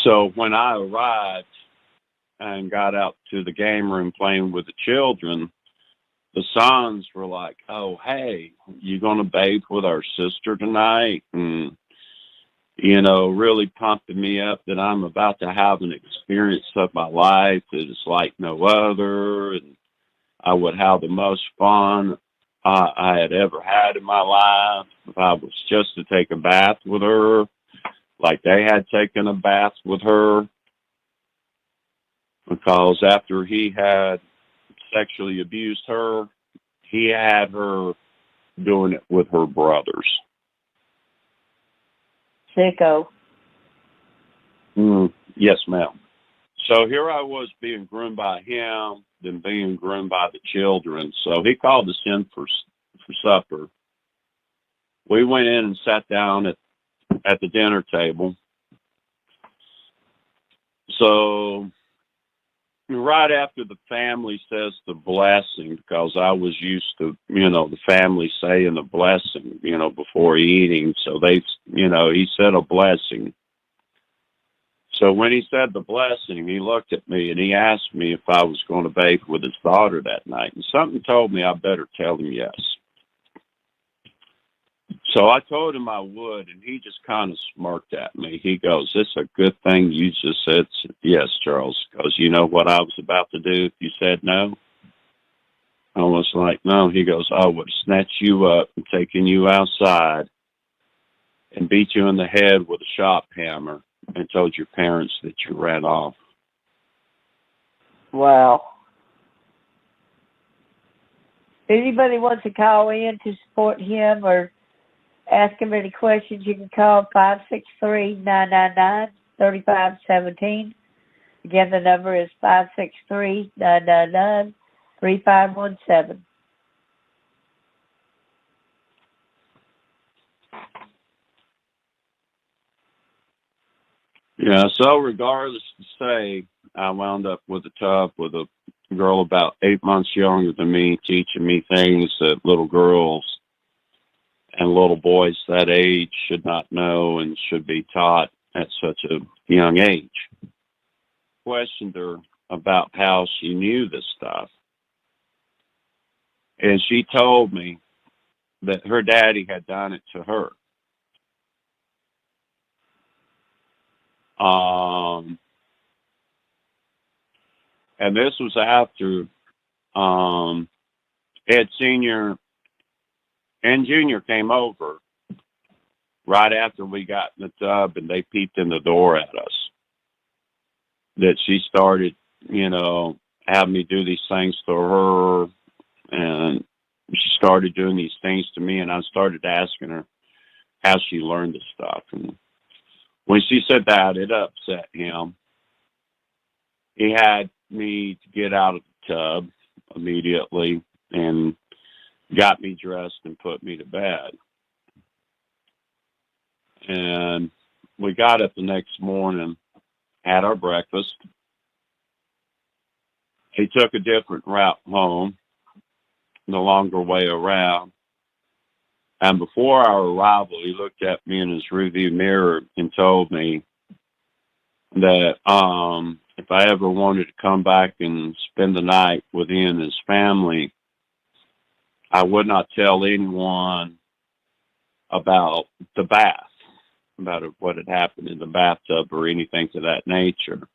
So when I arrived and got out to the game room playing with the children, the sons were like, "Oh, hey, you going to bathe with our sister tonight?" And, really pumping me up that I'm about to have an experience of my life that is like no other. And I would have the most fun I had ever had in my life if I was just to take a bath with her, like they had taken a bath with her. Because after he had sexually abused her, he had her doing it with her brothers. Sicko. Yes, ma'am. So here I was being groomed by him, then being groomed by the children. So he called us in for supper. We went in and sat down at the dinner table. So right after the family says the blessing, because I was used to, the family saying the blessing, before eating. So he said a blessing. So when he said the blessing, he looked at me and he asked me if I was going to bathe with his daughter that night. And something told me I better tell him yes. So I told him I would, and he just kind of smirked at me. He goes, "It's a good thing you just said yes, Charles, because you know what I was about to do if you said no?" I was like, "No." He goes, "I would have snatched you up and taken you outside and beat you in the head with a shop hammer and told your parents that you ran off." Wow. If anybody wants to call in to support him or ask him any questions, you can call 563-999-3517. Again, the number is 563-999-3517. Yeah, so regardless to say, I wound up with a tub with a girl about 8 months younger than me, teaching me things that little girls and little boys that age should not know and should be taught at such a young age. Questioned her about how she knew this stuff. And she told me that her daddy had done it to her. And this was after Ed Sr. and Junior came over right after we got in the tub, and they peeped in the door at us. That she started, having me do these things to her, and she started doing these things to me, and I started asking her how she learned this stuff. And when she said that, it upset him. He had me to get out of the tub immediately and got me dressed and put me to bed. And we got up the next morning, had our breakfast. He took a different route home, the longer way around. And before our arrival, he looked at me in his rearview mirror and told me that if I ever wanted to come back and spend the night with he and his family, I would not tell anyone about the bath, about what had happened in the bathtub or anything to that nature.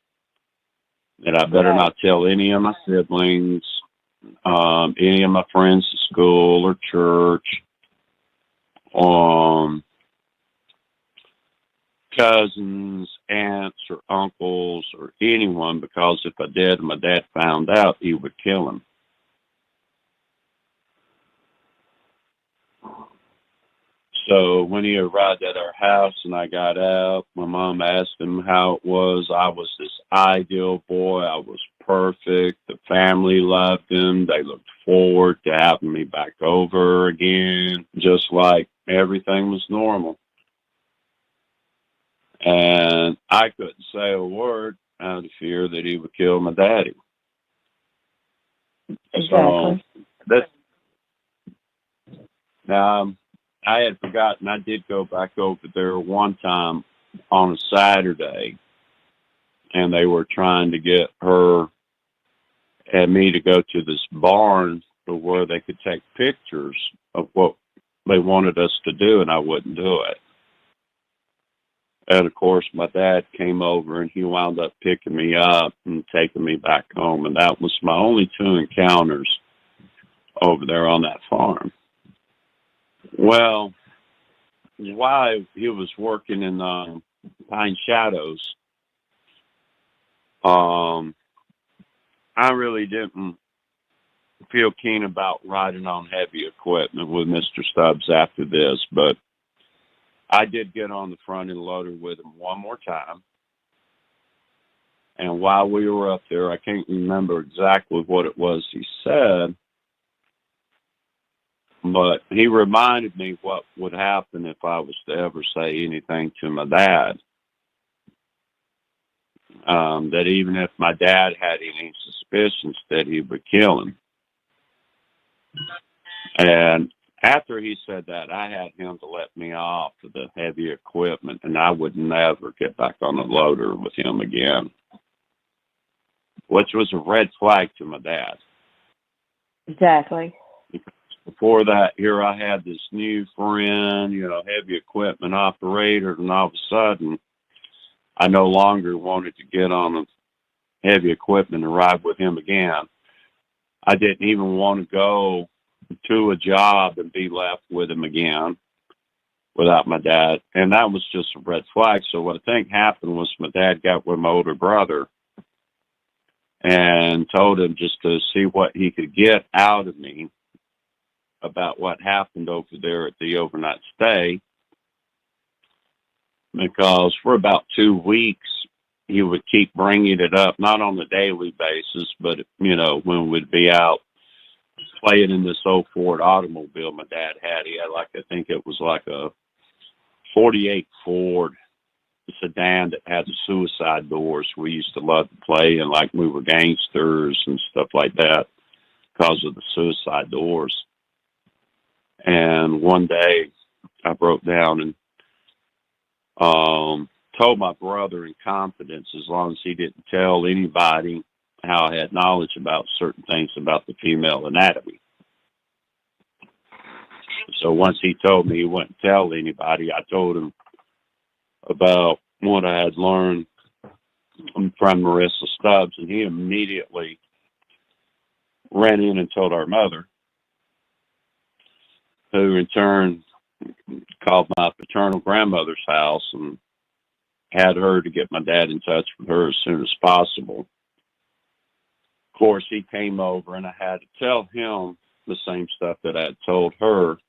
That I better not tell any of my siblings, any of my friends at school or church, cousins, aunts, or uncles, or anyone, because if I did and my dad found out, he would kill him. So when he arrived at our house and I got out, my mom asked him how it was. I was this ideal boy. I was perfect. The family loved him. They looked forward to having me back over again, just like everything was normal. And I couldn't say a word out of fear that he would kill my daddy. So Exactly. this now I had forgotten I did go back over there one time on a Saturday, and they were trying to get her and me to go to this barn to where they could take pictures of what they wanted us to do, and I wouldn't do it. And of course, my dad came over and he wound up picking me up and taking me back home. And that was my only two encounters over there on that farm. Well, while he was working in Pine Shadows, I really didn't feel keen about riding on heavy equipment with Mr. Stubbs after this, but I did get on the front end loader with him one more time. And while we were up there, I can't remember exactly what it was he said, but he reminded me what would happen if I was to ever say anything to my dad. That even if my dad had any suspicions that he would kill him. And after he said that, I had him to let me off of the heavy equipment, and I would never get back on the loader with him again, which was a red flag to my dad. Exactly. Before that, here I had this new friend, heavy equipment operator, and all of a sudden, I no longer wanted to get on the heavy equipment and ride with him again. I didn't even want to go to a job and be left with him again without my dad. And that was just a red flag. So what I think happened was my dad got with my older brother and told him just to see what he could get out of me about what happened over there at the overnight stay. Because for about 2 weeks, he would keep bringing it up, not on a daily basis, but, when we'd be out playing in this old Ford automobile my dad had. He had I think it was like a 48 Ford sedan that had the suicide doors. We used to love to play and like we were gangsters and stuff like that because of the suicide doors. And one day I broke down and told my brother in confidence, as long as he didn't tell anybody, how I had knowledge about certain things about the female anatomy. So once he told me he wouldn't tell anybody, I told him about what I had learned from Marissa Stubbs, and he immediately ran in and told our mother, who in turn called my paternal grandmother's house and had her to get my dad in touch with her as soon as possible. Of course, he came over and I had to tell him the same stuff that I had told her.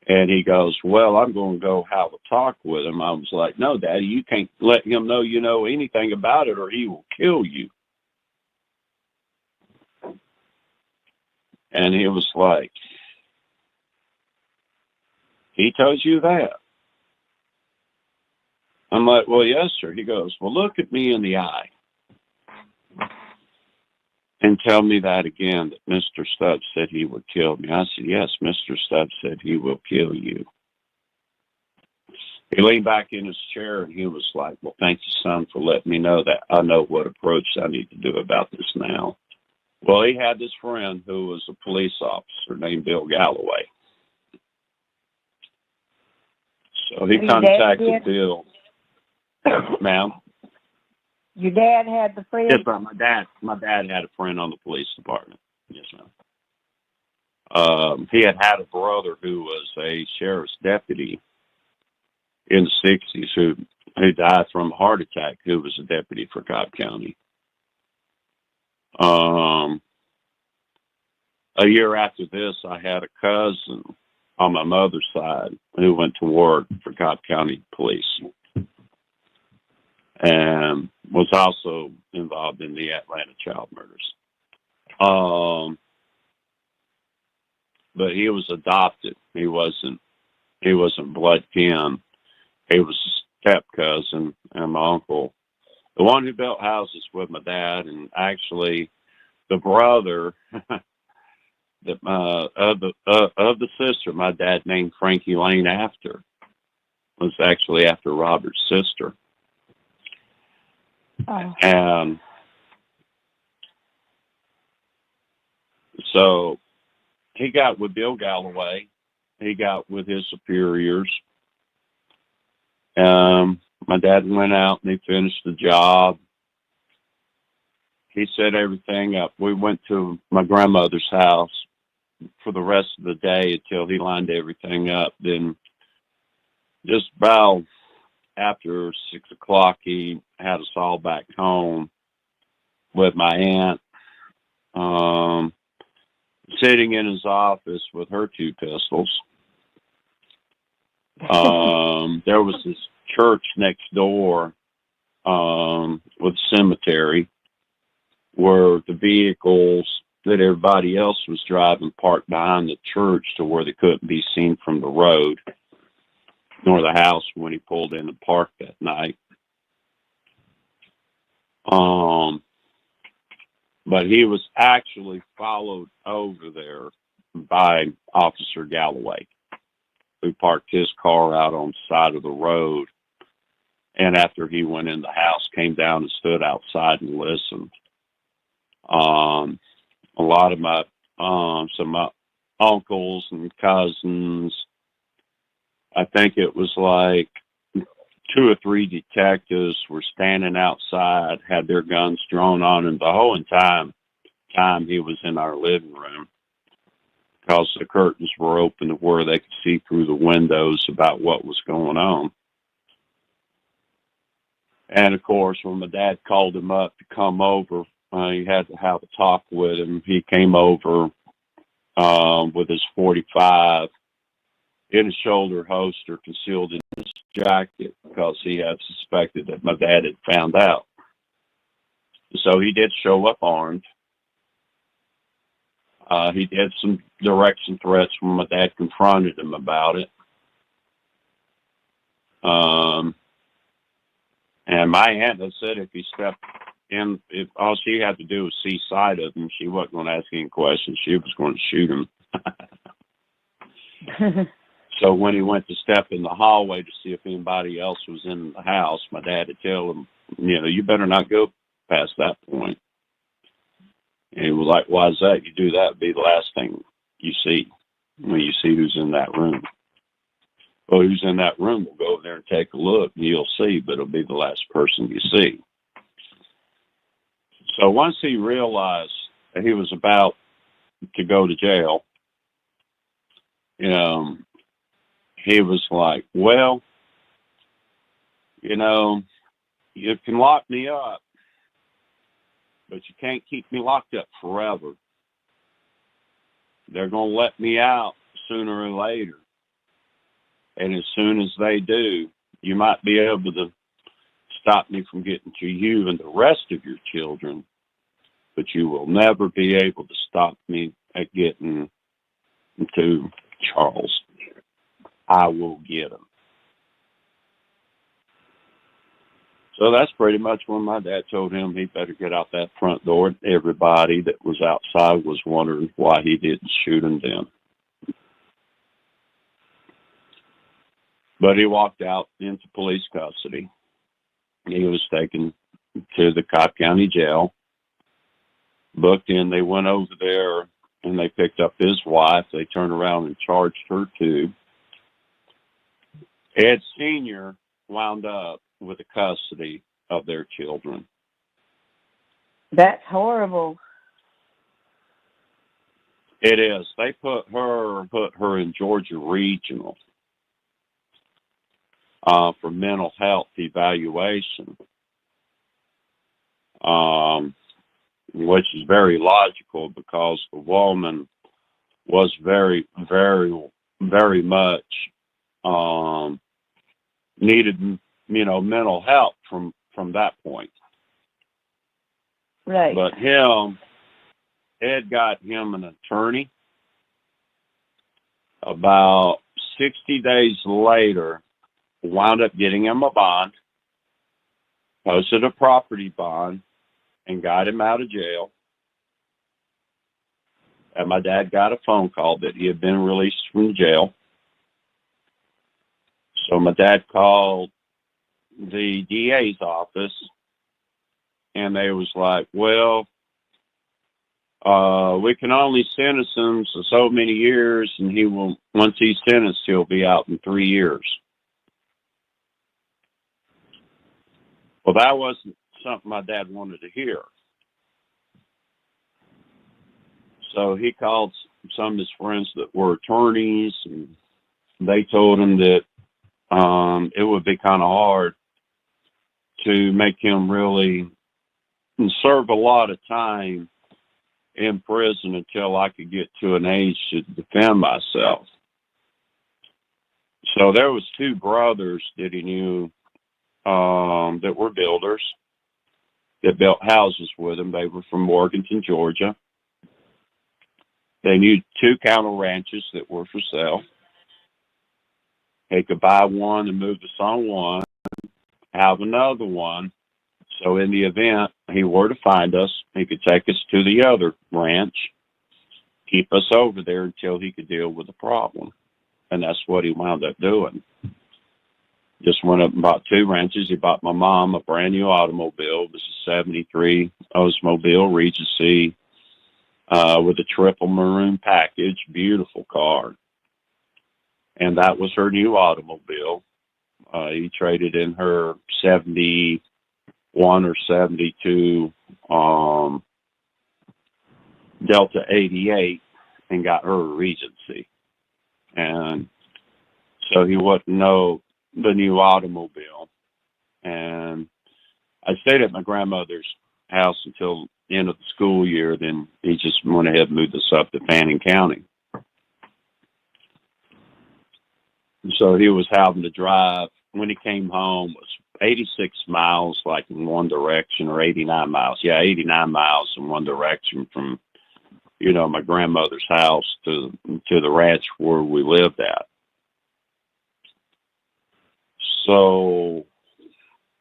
And he goes, well, I'm going to go have a talk with him. I was like, no, Daddy, you can't let him know you know anything about it or he will kill you. And he was like, he told you that? I'm like, well, yes, sir. He goes, well, look at me in the eye and tell me that again, that Mr. Stubbs said he would kill me. I said, yes, Mr. Stubbs said he will kill you. He leaned back in his chair and he was like, well, thank you, son, for letting me know that. I know what approach I need to do about this now. Well, he had this friend who was a police officer named Bill Galloway. So he contacted Bill. Ma'am? Your dad had the friend? Yes, ma'am. My dad had a friend on the police department. Yes, ma'am. He had a brother who was a sheriff's deputy in the 60s who died from a heart attack, who was a deputy for Cobb County. A year after this, I had a cousin on my mother's side who went to work for Cobb County Police and was also involved in the Atlanta child murders. But he was adopted. He wasn't blood kin. He was step cousin and my uncle, the one who built houses with my dad, and actually the brother that of the sister my dad named Frankie Lane after was actually after Robert's sister. Oh. And so he got with Bill Galloway. He got with his superiors. My dad went out and he finished the job. He set everything up. We went to my grandmother's house for the rest of the day until he lined everything up. Then just about after 6 o'clock, he had us all back home with my aunt, sitting in his office with her 2 pistols. There was this church next door with a cemetery where the vehicles that everybody else was driving parked behind the church to where they couldn't be seen from the road nor the house when he pulled in and parked that night. But he was actually followed over there by Officer Galloway, who parked his car out on the side of the road. And after he went in the house, came down and stood outside and listened. A lot of my, some of my uncles and cousins, I think it was like 2 or 3 detectives were standing outside, had their guns drawn on him the whole time he was in our living room, because the curtains were open to where they could see through the windows about what was going on. And of course, when my dad called him up to come over, he had to have a talk with him. He came over with his .45 in a shoulder holster concealed in his jacket, because he had suspected that my dad had found out. So he did show up armed. He did some direction threats when my dad confronted him about it. And my aunt had said if he stepped in, if all she had to do was see sight of him, she wasn't going to ask any questions. She was going to shoot him. So when he went to step in the hallway to see if anybody else was in the house, my dad would tell him, you better not go past that point. And he was like, why is that? You do that, it'd be the last thing you see when you see who's in that room. Well, who's in that room, we'll go over there and take a look, and you'll see, but it'll be the last person you see. So once he realized that he was about to go to jail, he was like, well, you can lock me up, but you can't keep me locked up forever. They're going to let me out sooner or later. And as soon as they do, you might be able to stop me from getting to you and the rest of your children, but you will never be able to stop me at getting to Charles. I will get him. So that's pretty much when my dad told him he better get out that front door. Everybody that was outside was wondering why he didn't shoot him then. But he walked out into police custody. He was taken to the Cobb County Jail, booked in. They went over there and they picked up his wife. They turned around and charged her too. Ed Sr. wound up with the custody of their children. That's horrible. It is. They put her in Georgia Regional for mental health evaluation, which is very logical because the woman was very, very, very much needed, mental help from that point. Right. But Ed got him an attorney. About 60 days later, wound up getting him a bond, posted a property bond, and got him out of jail. And my dad got a phone call that he had been released from jail. So my dad called the DA's office, and they was like, well, we can only sentence him to so many years, and he will, once he's sentenced, he'll be out in 3 years. Well, that wasn't something my dad wanted to hear. So he called some of his friends that were attorneys, and they told him that it would be kind of hard to make him really serve a lot of time in prison until I could get to an age to defend myself. So there was 2 brothers that he knew that were builders that built houses with him. They were from Morganton, Georgia. They knew 2 cattle ranches that were for sale. He could buy one and move us on one, have another one. So in the event he were to find us, he could take us to the other ranch, keep us over there until he could deal with the problem. And that's what he wound up doing. Just went up and bought 2 ranches. He bought my mom a brand new automobile. This is a 73 Oldsmobile Regency with a triple maroon package. Beautiful car. And that was her new automobile. He traded in her 71 or 72 Delta 88 and got her a Regency. And so he wouldn't know the new automobile. And I stayed at my grandmother's house until the end of the school year. Then he just went ahead and moved us up to Fannin County. So he was having to drive, when he came home, was 86 miles like in one direction, or 89 miles. Yeah, 89 miles in one direction from, my grandmother's house to the ranch where we lived at. So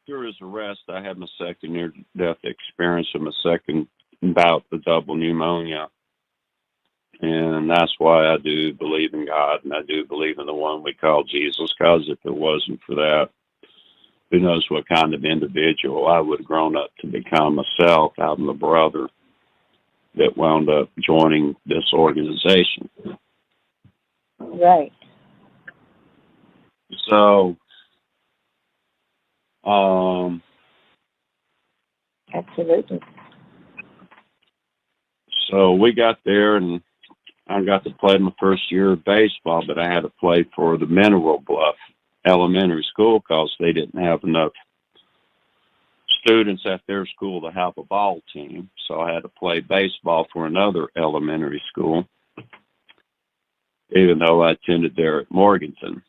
through his arrest, I had my second near-death experience and my second bout of double pneumonia. And that's why I do believe in God, and I do believe in the one we call Jesus, because if it wasn't for that, who knows what kind of individual I would have grown up to become myself, having a brother that wound up joining this organization. Right. So, Absolutely. So we got there, and I got to play my first year of baseball, but I had to play for the Mineral Bluff Elementary School because they didn't have enough students at their school to have a ball team. So I had to play baseball for another elementary school, even though I attended there at Morganton.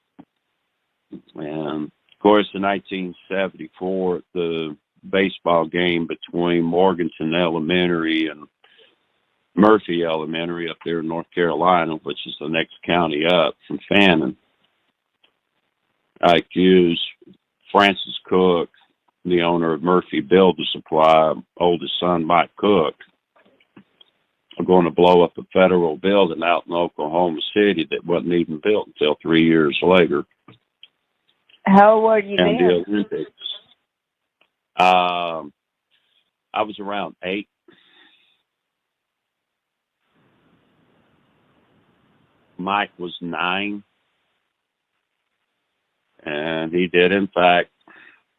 And of course, in 1974, the baseball game between Morganton Elementary and Murphy Elementary up there in North Carolina, which is the next county up from Fannin, I accused Francis Cook, the owner of Murphy Builder Supply, oldest son Mike Cook, of going to blow up a federal building out in Oklahoma City that wasn't even built until 3 years later. How old were you And then? the Olympics. I was around 8. Mike was 9. And he did, in fact,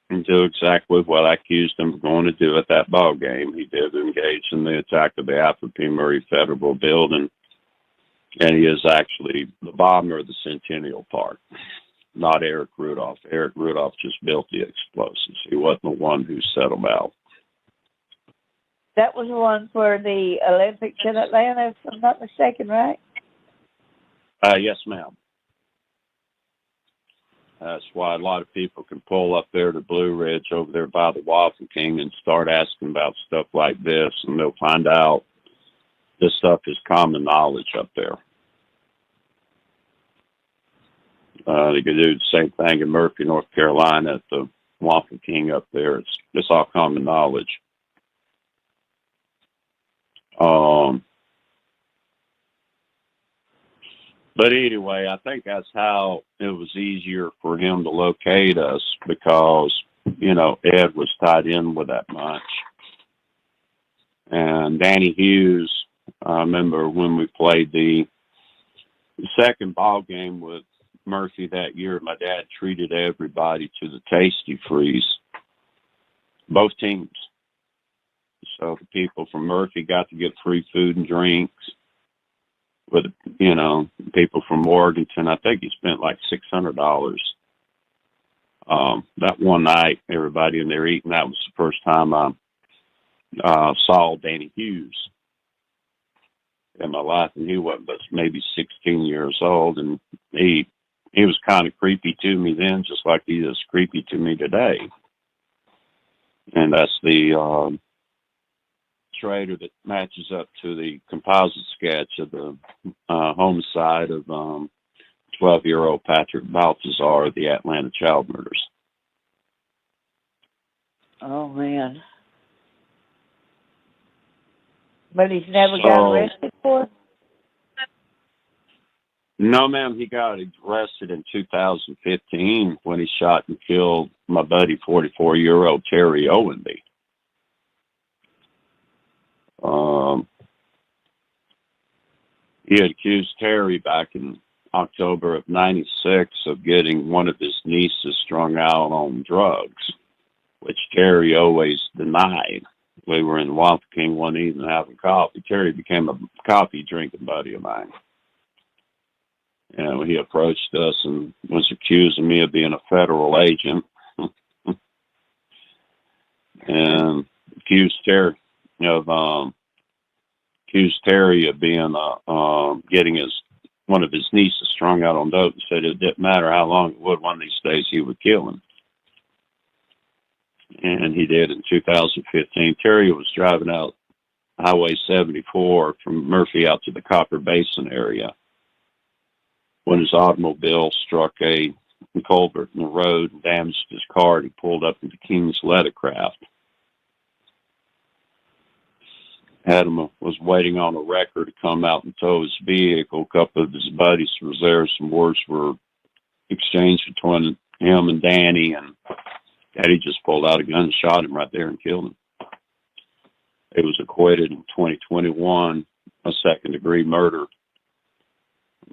do exactly what I accused him of going to do at that ball game. He did engage in the attack of the Alfred P. Murray Federal Building. And he is actually the bomber of the Centennial Park, not Eric Rudolph. Eric Rudolph just built the explosives. He wasn't the one who set them out. That was the one for the Olympics in Atlanta, if I'm not mistaken, right? Yes, ma'am. That's why a lot of people can pull up there to Blue Ridge over there by the Waffle King and start asking about stuff like this, and they'll find out this stuff is common knowledge up there. They could do the same thing in Murphy, North Carolina at the Waffle King up there. It's all common knowledge. But anyway, I think that's how it was easier for him to locate us because, Ed was tied in with that much. And Danny Hughes, I remember when we played the second ball game with Murphy that year, my dad treated everybody to the Tasty Freeze, both teams. So the people from Murphy got to get free food and drinks. With, people from Morganton, I think he spent like $600. That one night, everybody in there eating, that was the first time I saw Danny Hughes in my life, and he was maybe 16 years old, and he was kind of creepy to me then, just like he is creepy to me today. And that's the trader that matches up to the composite sketch of the homicide of 12-year-old Patrick Balthazar of the Atlanta child murders. Oh, man. But he's never got arrested for it? No, ma'am. He got arrested in 2015 when he shot and killed my buddy, 44-year-old Terry Owenby. He had accused Terry back in October of '96 of getting one of his nieces strung out on drugs, which Terry always denied. We were in the Waffle King one evening having coffee. Terry became a coffee drinking buddy of mine. And he approached us and was accusing me of being a federal agent and accused Terry of being getting one of his nieces strung out on dope, and said it didn't matter how long it would, one of these days he would kill him. And he did in 2015. Terry was driving out Highway 74 from Murphy out to the Copper Basin area when his automobile struck a culvert in the road and damaged his car, and he pulled up into King's Leathercraft. Adam was waiting on a wrecker to come out and tow his vehicle. A couple of his buddies was there. Some words were exchanged between him and Danny, and Daddy just pulled out a gun and shot him right there and killed him. He was acquitted in 2021 of second-degree murder,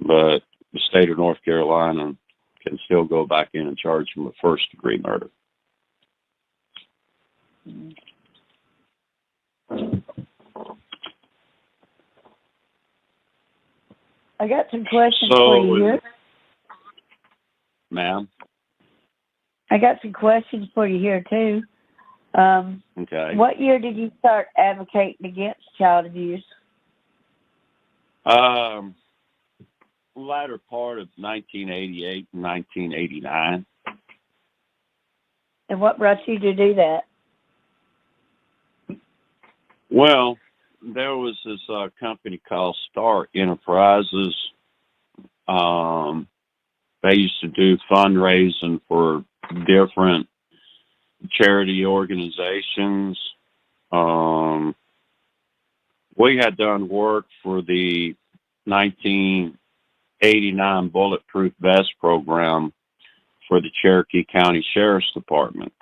but the state of North Carolina can still go back in and charge him with first-degree murder. I got some questions for you here. Ma'am? I got some questions for you here, too. Okay. What year did you start advocating against child abuse? Latter part of 1988 and 1989. And what brought you to do that? Well, there was this company called Star Enterprises. They used to do fundraising for different charity organizations. We had done work for the 1989 Bulletproof Vest program for the Cherokee County Sheriff's Department.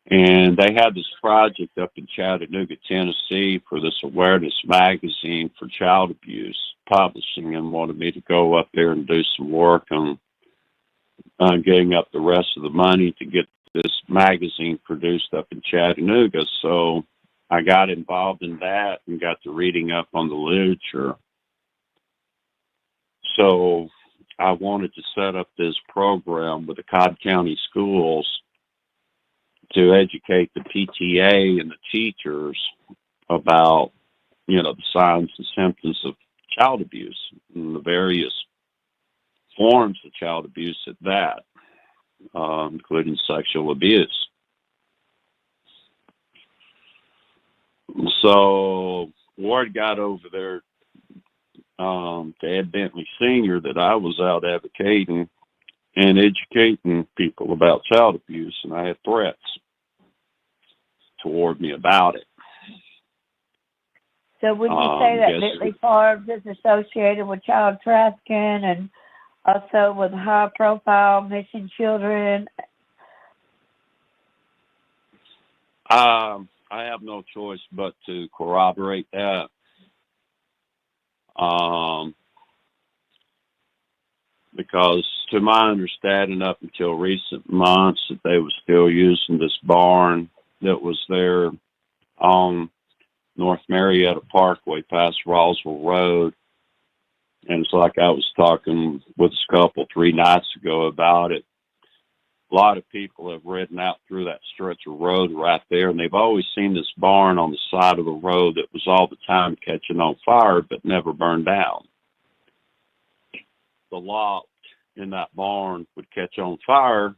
And they had this project up in Chattanooga, Tennessee for this awareness magazine for child abuse publishing, and wanted me to go up there and do some work on getting up the rest of the money to get this magazine produced up in Chattanooga. So I got involved in that and got to reading up on the literature. So I wanted to set up this program with the Cobb County schools to educate the PTA and the teachers about, the signs and symptoms of child abuse and the various forms of child abuse at that, including sexual abuse. So word got over there to Ed Bentley Sr. that I was out advocating and educating people about child abuse, and I had threats toward me about it. So would you say that Bentley Farms is associated with child trafficking and also with high-profile missing children? I have no choice but to corroborate that. Because to my understanding, up until recent months, that they were still using this barn that was there on North Marietta Parkway past Roswell Road. And it's like I was talking with this couple 3 nights ago about it. A lot of people have ridden out through that stretch of road right there, and they've always seen this barn on the side of the road that was all the time catching on fire but never burned down. The lot in that barn would catch on fire,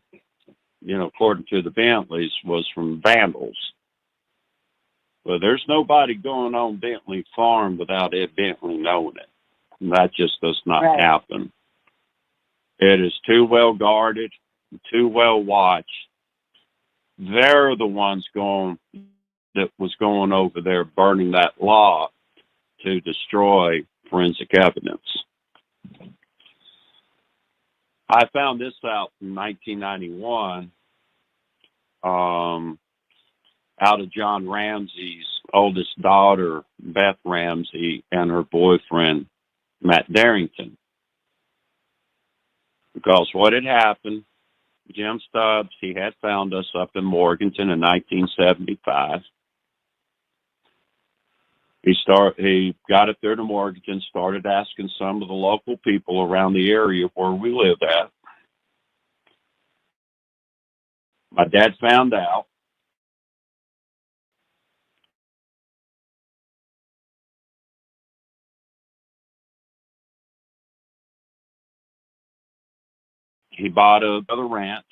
according to the Bentleys, was from vandals. But there's nobody going on Bentley Farm without Ed Bentley knowing it. And that just does not happen. It is too well guarded, too well watched. They're the ones that was going over there burning that lot to destroy forensic evidence. I found this out in 1991 out of John Ramsey's oldest daughter, Beth Ramsey, and her boyfriend, Matt Darrington. Because what had happened, Jim Stubbs, he had found us up in Morganton in 1975. He got up there to Morganton, started asking some of the local people around the area where we lived at. My dad found out. He bought another ranch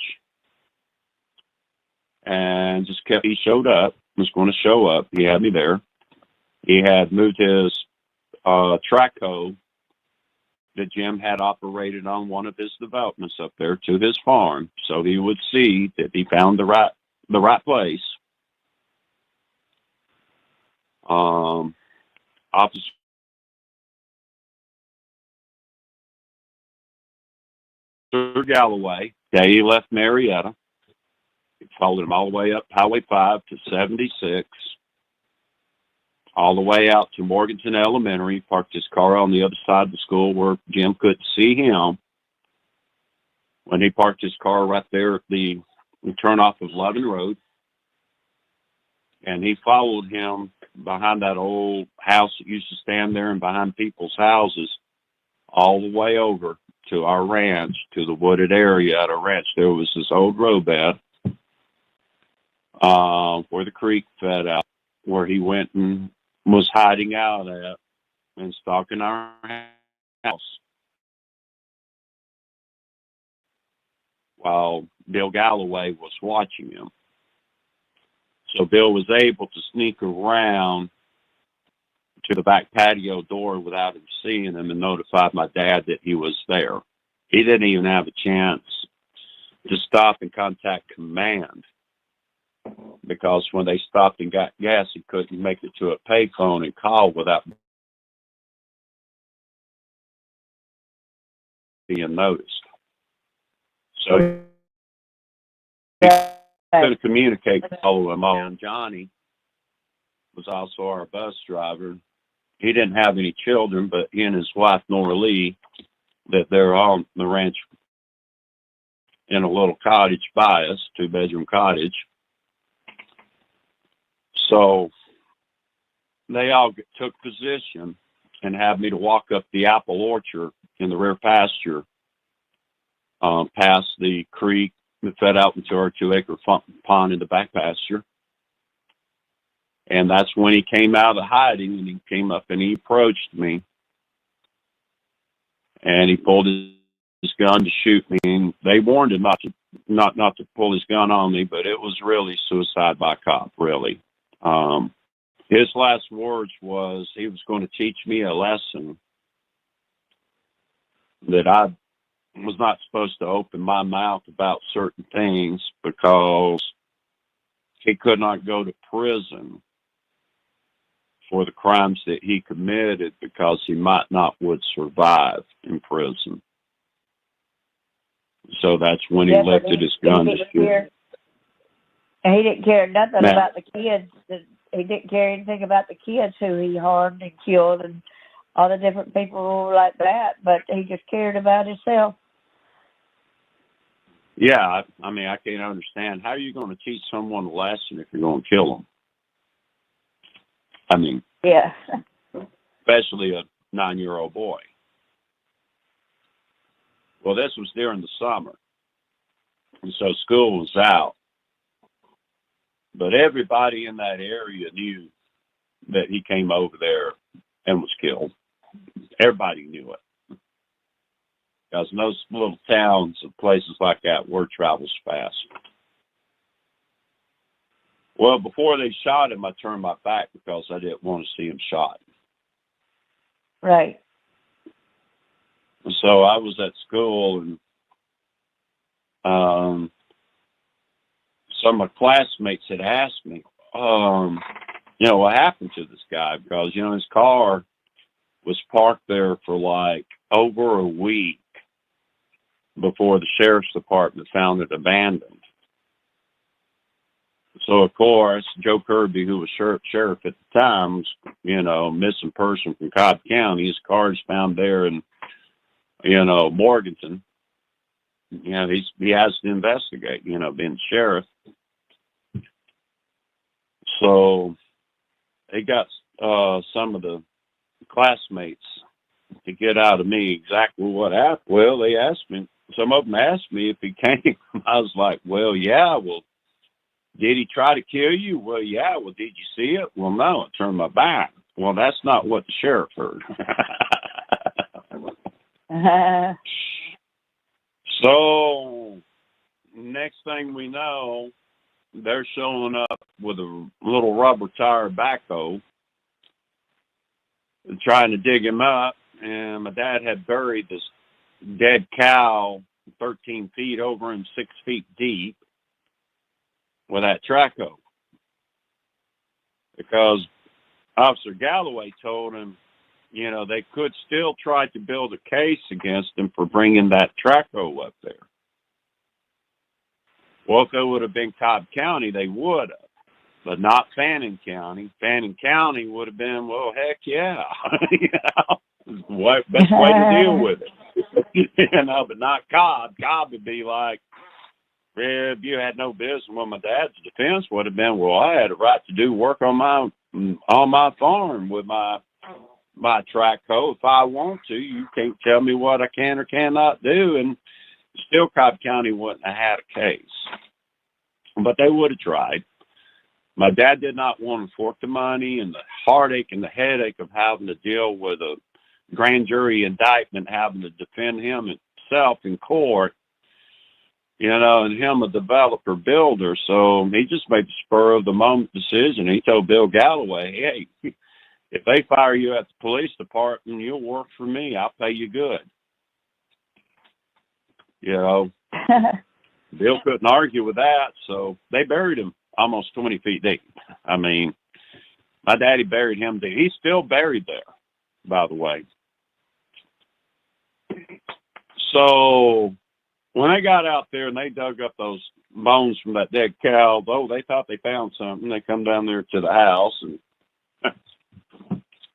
and he showed up, was going to show up. He had me there. He had moved his track hoe that Jim had operated on one of his developments up there to his farm, so he would see that he found the right place. Officer Galloway, he left Marietta. He followed him all the way up Highway 5 to 76. All the way out to Morganton Elementary, parked his car on the other side of the school where Jim couldn't see him. When he parked his car right there at the turnoff of Lovin Road, and he followed him behind that old house that used to stand there and behind people's houses, all the way over to our ranch, to the wooded area at our ranch. There was this old roadbed where the creek fed out, where he went and was hiding out at and stalking our house while Bill Galloway was watching him. So Bill was able to sneak around to the back patio door without him seeing him and notified my dad that he was there. He didn't even have a chance to stop and contact command, because when they stopped and got gas, he couldn't make it to a payphone and call without being noticed. So he couldn't communicate with all of them. And Johnny was also our bus driver. He didn't have any children, but he and his wife, Nora Lee, that they're on the ranch in a little cottage by us, 2-bedroom cottage. So they all took position and had me to walk up the apple orchard in the rear pasture, past the creek that fed out into our 2-acre pond in the back pasture. And that's when he came out of hiding, and he came up and he approached me. And he pulled his gun to shoot me. And they warned him not to pull his gun on me, but it was really suicide by cop, really. His last words was he was going to teach me a lesson that I was not supposed to open my mouth about certain things because he could not go to prison for the crimes that he committed because he might not would survive in prison. So that's when he Yeah, but lifted his gun to shoot. And he didn't care nothing Now- about the kids. He didn't care anything about the kids who he harmed and killed and all the different people like that. But he just cared about himself. Yeah, I mean, I can't understand. How are you going to teach someone a lesson if you're going to kill them? I mean, Yeah. especially a 9-year-old boy. Well, this was during the summer, and so school was out. But everybody in that area knew that he came over there and was killed. Everybody knew it. Because in those little towns and places like that, word travels fast. Well, before they shot him, I turned my back because I didn't want to see him shot. Right. So I was at school, and some of my classmates had asked me, what happened to this guy? Because, his car was parked there for like over a week before the sheriff's department found it abandoned. So, of course, Joe Kirby, who was sheriff at the time, was, missing person from Cobb County. His car is found there in, Morganton. He has to investigate, being sheriff. So they got some of the classmates to get out of me exactly what happened. Well, they asked me, some of them asked me if he came. I was like, well, yeah, well, did he try to kill you? Well, yeah. Well, did you see it? Well, no, I turned my back. Well, that's not what the sheriff heard. So, next thing we know, they're showing up with a little rubber tire backhoe trying to dig him up. And my dad had buried this dead cow 13 feet over him, 6 feet deep with that track hoe. Because Officer Galloway told him, they could still try to build a case against him for bringing that track hoe up there. Well, if it would have been Cobb County, they would have, but not Fannin County. Fannin County would have been, well, heck yeah. Best way to deal with it. But not Cobb. Cobb would be like, if you had no business. Well, my dad's defense would have been, well, I had a right to do work on my farm with my track hoe if I want to. You can't tell me what I can or cannot do. And still Cobb County wouldn't have had a case. But they would have tried. My dad did not want to fork the money and the heartache and the headache of having to deal with a grand jury indictment, having to defend himself in court, and him a developer builder. So he just made the spur of the moment decision. He told Bill Galloway, hey, if they fire you at the police department, you'll work for me. I'll pay you good. Bill couldn't argue with that, so they buried him almost 20 feet deep. I mean, my daddy buried him deep. He's still buried there, by the way. So when they got out there and they dug up those bones from that dead cow, they thought they found something. They come down there to the house, and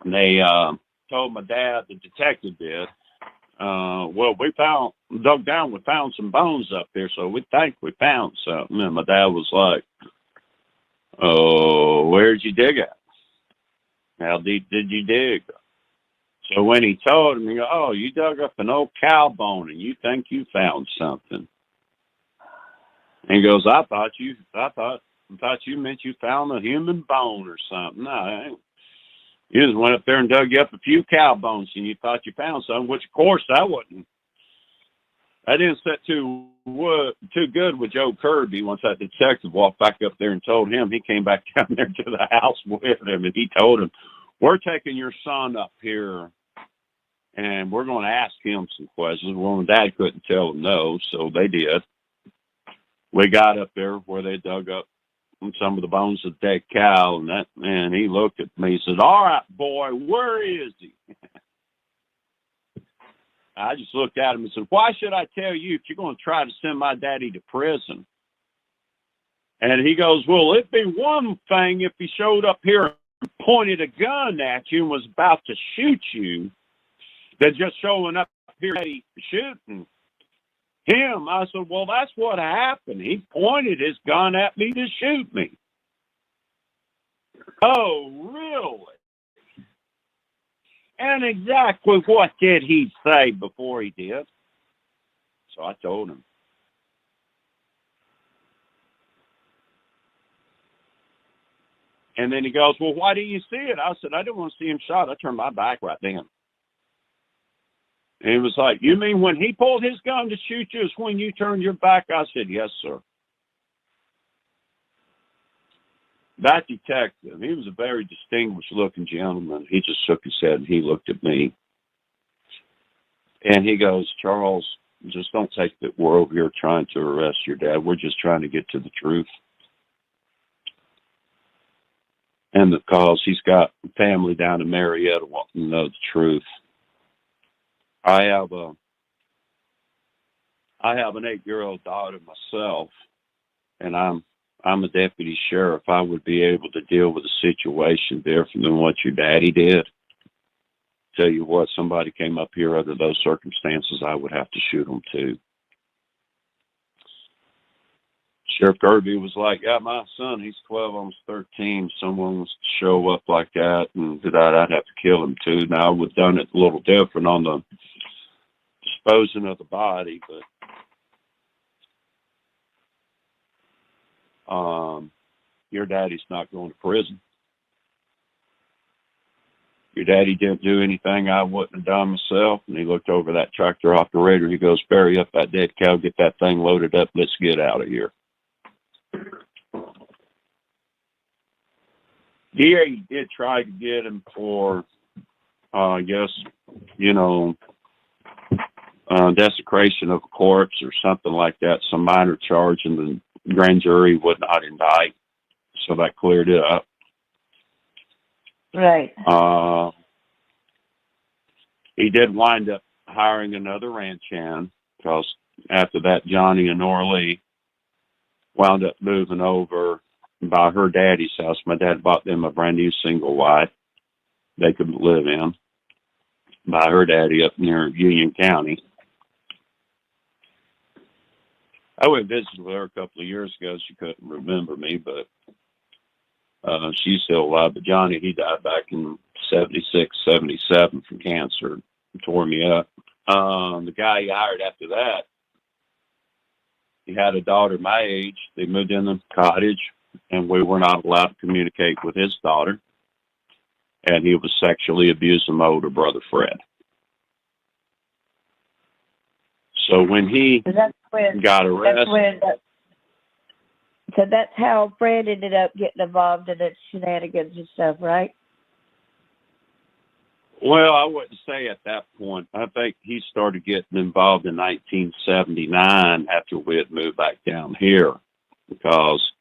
they told my dad, the detective did, well, we found some bones up there, so we think we found something. And my dad was like, oh, where'd you dig at? How deep did you dig? So when he told him, he go, oh, you dug up an old cow bone and you think you found something. And he goes, I thought you meant you found a human bone or something. No, you just went up there and dug you up a few cow bones and you thought you found something, which of course I didn't set too good with Joe Kirby once that detective walked back up there and told him. He came back down there to the house with him and he told him, we're taking your son up here and we're going to ask him some questions. Well, my dad couldn't tell him no, so they did. We got up there where they dug up some of the bones of the dead cow, and that man, he looked at me and said, "All right, boy, where is he?" I just looked at him and said, "Why should I tell you if you're going to try to send my daddy to prison?" And he goes, "Well, it'd be one thing if he showed up here and pointed a gun at you and was about to shoot you, than just showing up here and shooting him." I said, "Well, that's what happened. He pointed his gun at me to shoot me." "Oh, really? And exactly what did he say before he did?" So I told him. And then he goes, "Well, why didn't you see it?" I said, "I didn't want to see him shot. I turned my back right then." And he was like, "You mean when he pulled his gun to shoot you is when you turned your back?" I said, "Yes, sir." That detective, he was a very distinguished looking gentleman. He just shook his head and he looked at me. And he goes, "Charles, just don't take that we're over here trying to arrest your dad. We're just trying to get to the truth." And because he's got family down in Marietta wanting to know the truth. I have an 8-year-old daughter myself, and I'm a deputy sheriff. I would be able to deal with a situation different than what your daddy did. Tell you what, somebody came up here under those circumstances, I would have to shoot them too. Sheriff Kirby was like, "Yeah, my son, he's 12, almost 13. Someone was to show up like that, and I'd have to kill him too." Now, I would have done it a little different on the disposing of the body, but your daddy's not going to prison. Your daddy didn't do anything I wouldn't have done myself. And he looked over that tractor operator. He goes, "Bury up that dead cow, get that thing loaded up. Let's get out of here." Yeah, he did try to get him for, I guess, desecration of a corpse or something like that, some minor charge, and the grand jury would not indict. So that cleared it up. Right. He did wind up hiring another ranch hand because after that, Johnny and Orly wound up moving over by her daddy's house. My dad bought them a brand new single wide they could live in by her daddy up near Union County. I went and visited with her a couple of years ago. She couldn't remember me, but she's still alive. But Johnny, he died back in 76, 77 from cancer. Tore me up. The guy he hired after that, he had a daughter my age. They moved in the cottage, and we were not allowed to communicate with his daughter. And he was sexually abusing my older brother, Fred. So when he got arrested... So that's how Fred ended up getting involved in the shenanigans and stuff, right? Well, I wouldn't say at that point. I think he started getting involved in 1979 after we had moved back down here. Because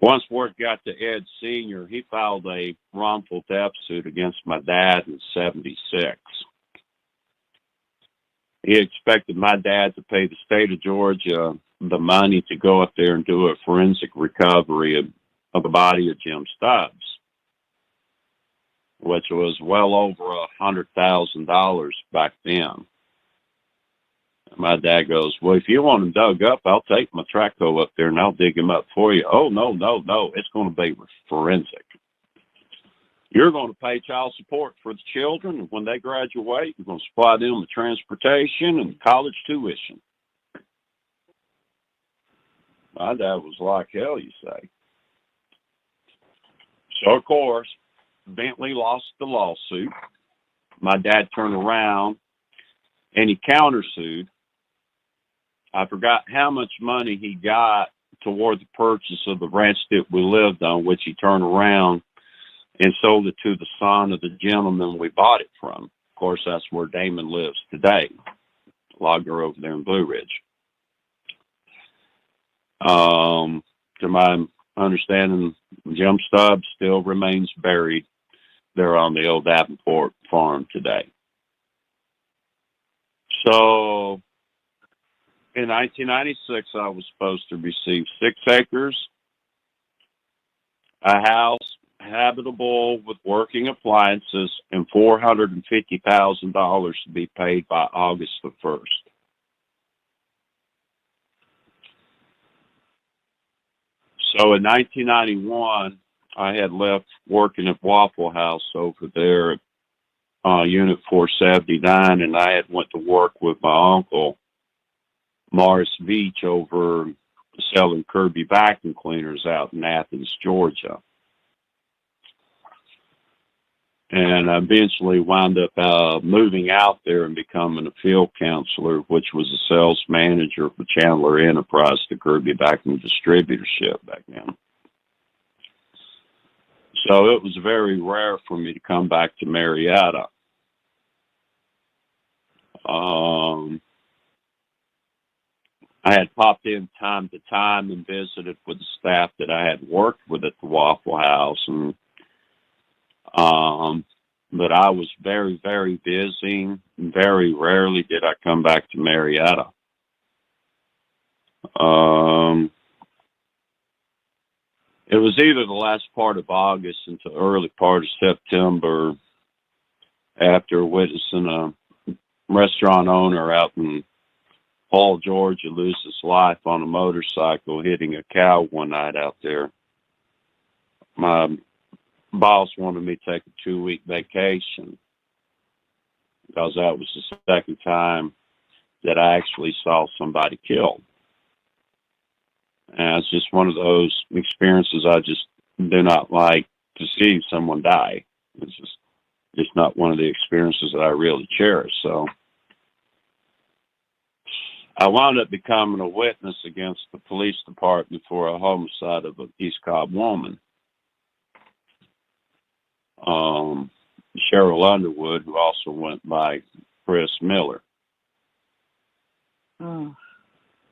once word got to Ed Sr., he filed a wrongful death suit against my dad in 76. He expected my dad to pay the state of Georgia the money to go up there and do a forensic recovery of the body of Jim Stubbs, which was well over $100,000 back then. And my dad goes, "Well, if you want him dug up, I'll take my traco up there and I'll dig him up for you." "Oh, no. It's going to be forensic. You're going to pay child support for the children, and when they graduate, you're going to supply them with transportation and college tuition." My dad was like, "Hell, you say?" So, of course, Bentley lost the lawsuit. My dad turned around and he countersued. I forgot how much money he got toward the purchase of the ranch that we lived on, which he turned around and sold it to the son of the gentleman we bought it from. Of course, that's where Damon lives today, logger over there in Blue Ridge. To my understanding, Jim Stubbs still remains buried there on the old Davenport farm today. So in 1996, I was supposed to receive 6 acres, a house habitable with working appliances, and $450,000 to be paid by August the 1st. So in 1991, I had left working at Waffle House over there at Unit 479, and I had went to work with my uncle, Morris Veach, over selling Kirby vacuum cleaners out in Athens, Georgia. And I eventually wound up moving out there and becoming a field counselor, which was a sales manager for Chandler Enterprise, the Kirby vacuum distributorship back then. So it was very rare for me to come back to Marietta. I had popped in time to time and visited with the staff that I had worked with at the Waffle House, and but I was very, very busy. Very rarely did I come back to Marietta. It was either the last part of August into the early part of September, after witnessing a restaurant owner out in Hall, Georgia, lose his life on a motorcycle hitting a cow one night out there. My boss wanted me to take a 2-week vacation because that was the second time that I actually saw somebody killed. And it's just one of those experiences I just do not like to see someone die. It's just not one of the experiences that I really cherish. So I wound up becoming a witness against the police department for a homicide of an East Cobb woman. Cheryl Underwood, who also went by Chris Miller. Oh.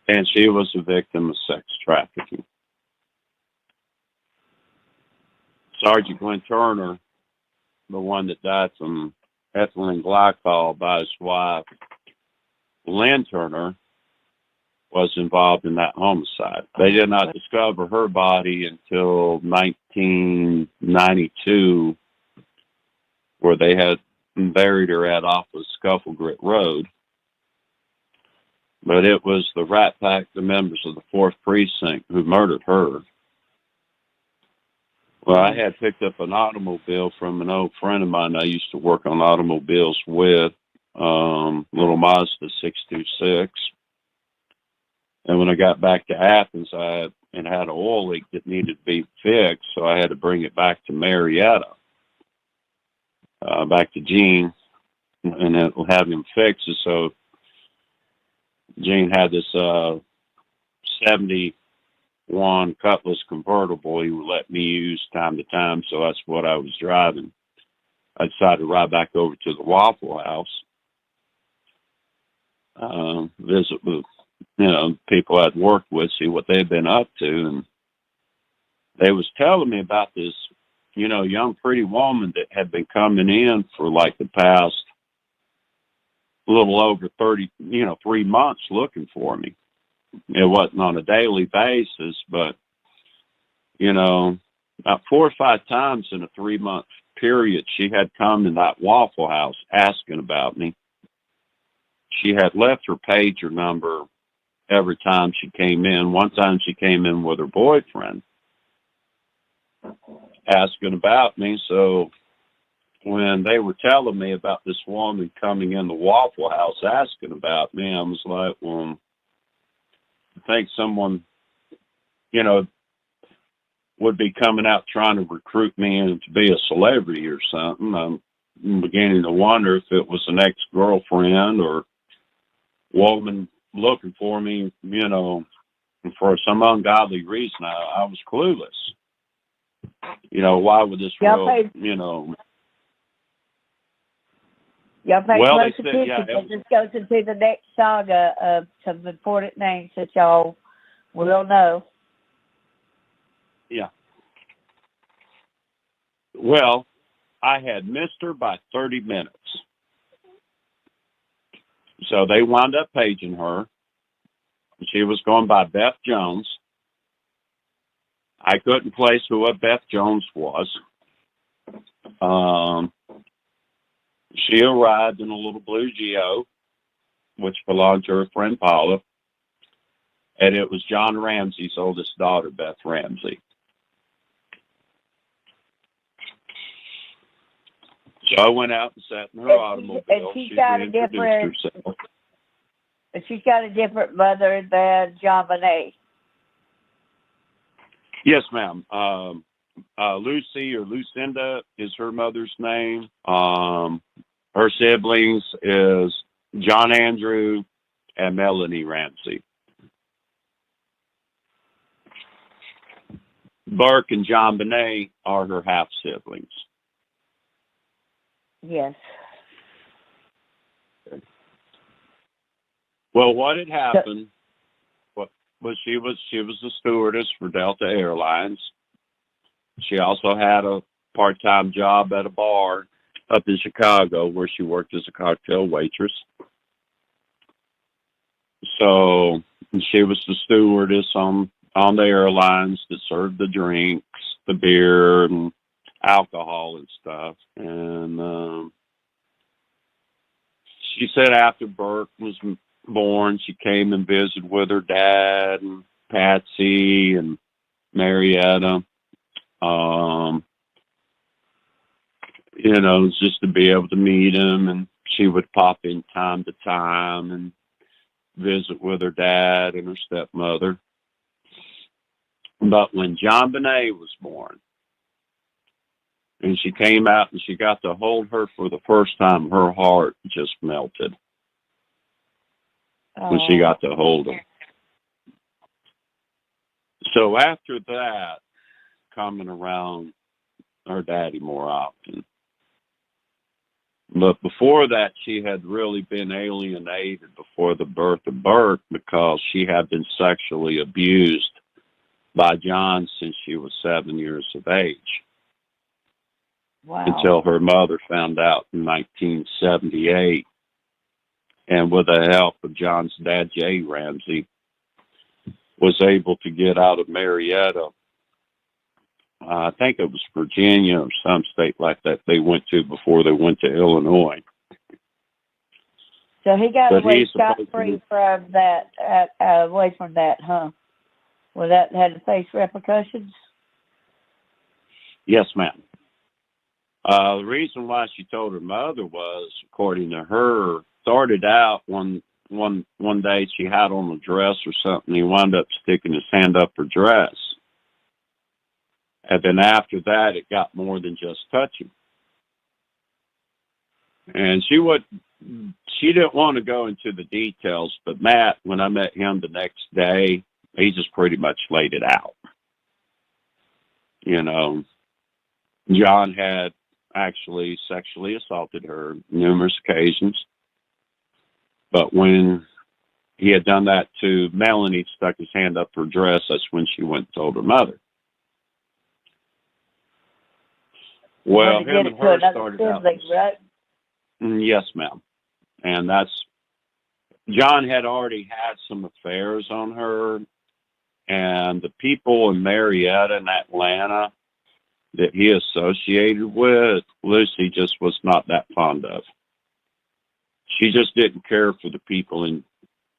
And she was a victim of sex trafficking. Sergeant Glenn Turner, the one that died from ethylene glycol by his wife, Lynn Turner, was involved in that homicide. They did not discover her body until 1992, where they had buried her off of Scuffle Grit Road. But it was the Rat Pack, the members of the 4th Precinct, who murdered her. Well, I had picked up an automobile from an old friend of mine I used to work on automobiles with, little Mazda 626. And when I got back to Athens, I had an oil leak that needed to be fixed, so I had to bring it back to Marietta, back to Gene, and have him fix it. So Gene had this 71 Cutlass convertible he would let me use time to time, so that's what I was driving. I decided to ride back over to the Waffle House, visit with people I'd worked with, see what they'd been up to, and they was telling me about this, young pretty woman that had been coming in for like the past little over 3 months looking for me. It wasn't on a daily basis, but, about 4 or 5 times in a 3-month period, she had come in that Waffle House asking about me. She had left her pager number every time she came in. One time she came in with her boyfriend asking about me. So when they were telling me about this woman coming in the Waffle House asking about me, I was like, well, I think someone, would be coming out trying to recruit me in to be a celebrity or something. I'm beginning to wonder if it was an ex-girlfriend or woman looking for me, for some ungodly reason. I was clueless. Why would this world, Y'all pay Well, close they said, yeah, attention. This goes into the next saga of some important names that y'all will know. yeah. Well, I had missed her by 30 minutes. So they wound up paging her. She was going by Beth Jones. I couldn't place who what Beth Jones was. She arrived in a little blue Geo, which belonged to her friend Paula, and it was John Ramsey's oldest daughter, Beth Ramsey. So I went out and sat in her automobile. And she's got a different. herself. But she's got a different mother than John Bonet. Yes, ma'am. Lucy or Lucinda is her mother's name. Her siblings is John Andrew and Melanie Ramsey. Burke and John Bonet are her half siblings. Yes. Well, what had happened was she was a stewardess for Delta Airlines. She also had a part-time job at a bar up in Chicago where she worked as a cocktail waitress. So she was the stewardess on the airlines that served the drinks, the beer, and alcohol and stuff. And she said after Burke was born, she came and visited with her dad and Patsy and Marietta. Just to be able to meet him, and she would pop in time to time and visit with her dad and her stepmother. But when John Bonet was born, and she came out and she got to hold her for the first time, her heart just melted when she got to hold him. So after that, coming around her daddy more often. But before that, she had really been alienated before the birth of Burke because she had been sexually abused by John since she was 7 years of age. Wow. Until her mother found out in 1978. And with the help of John's dad, Jay Ramsey, was able to get out of Marietta. I think it was Virginia or some state like that they went to before they went to Illinois. So he got away scot-free from that, away from that, huh? Well, that had to face repercussions? Yes, ma'am. The reason why she told her mother was, according to her, started out one day she had on a dress or something. He wound up sticking his hand up her dress. And then after that, it got more than just touching. And she didn't want to go into the details, but Matt, when I met him the next day, he just pretty much laid it out. John had actually sexually assaulted her numerous occasions. But when he had done that to Melanie, stuck his hand up her dress, that's when she went and told her mother. Well, him and her started out. Right? Yes, ma'am. And John had already had some affairs on her, and the people in Marietta and Atlanta that he associated with, Lucy just was not that fond of. She just didn't care for the people in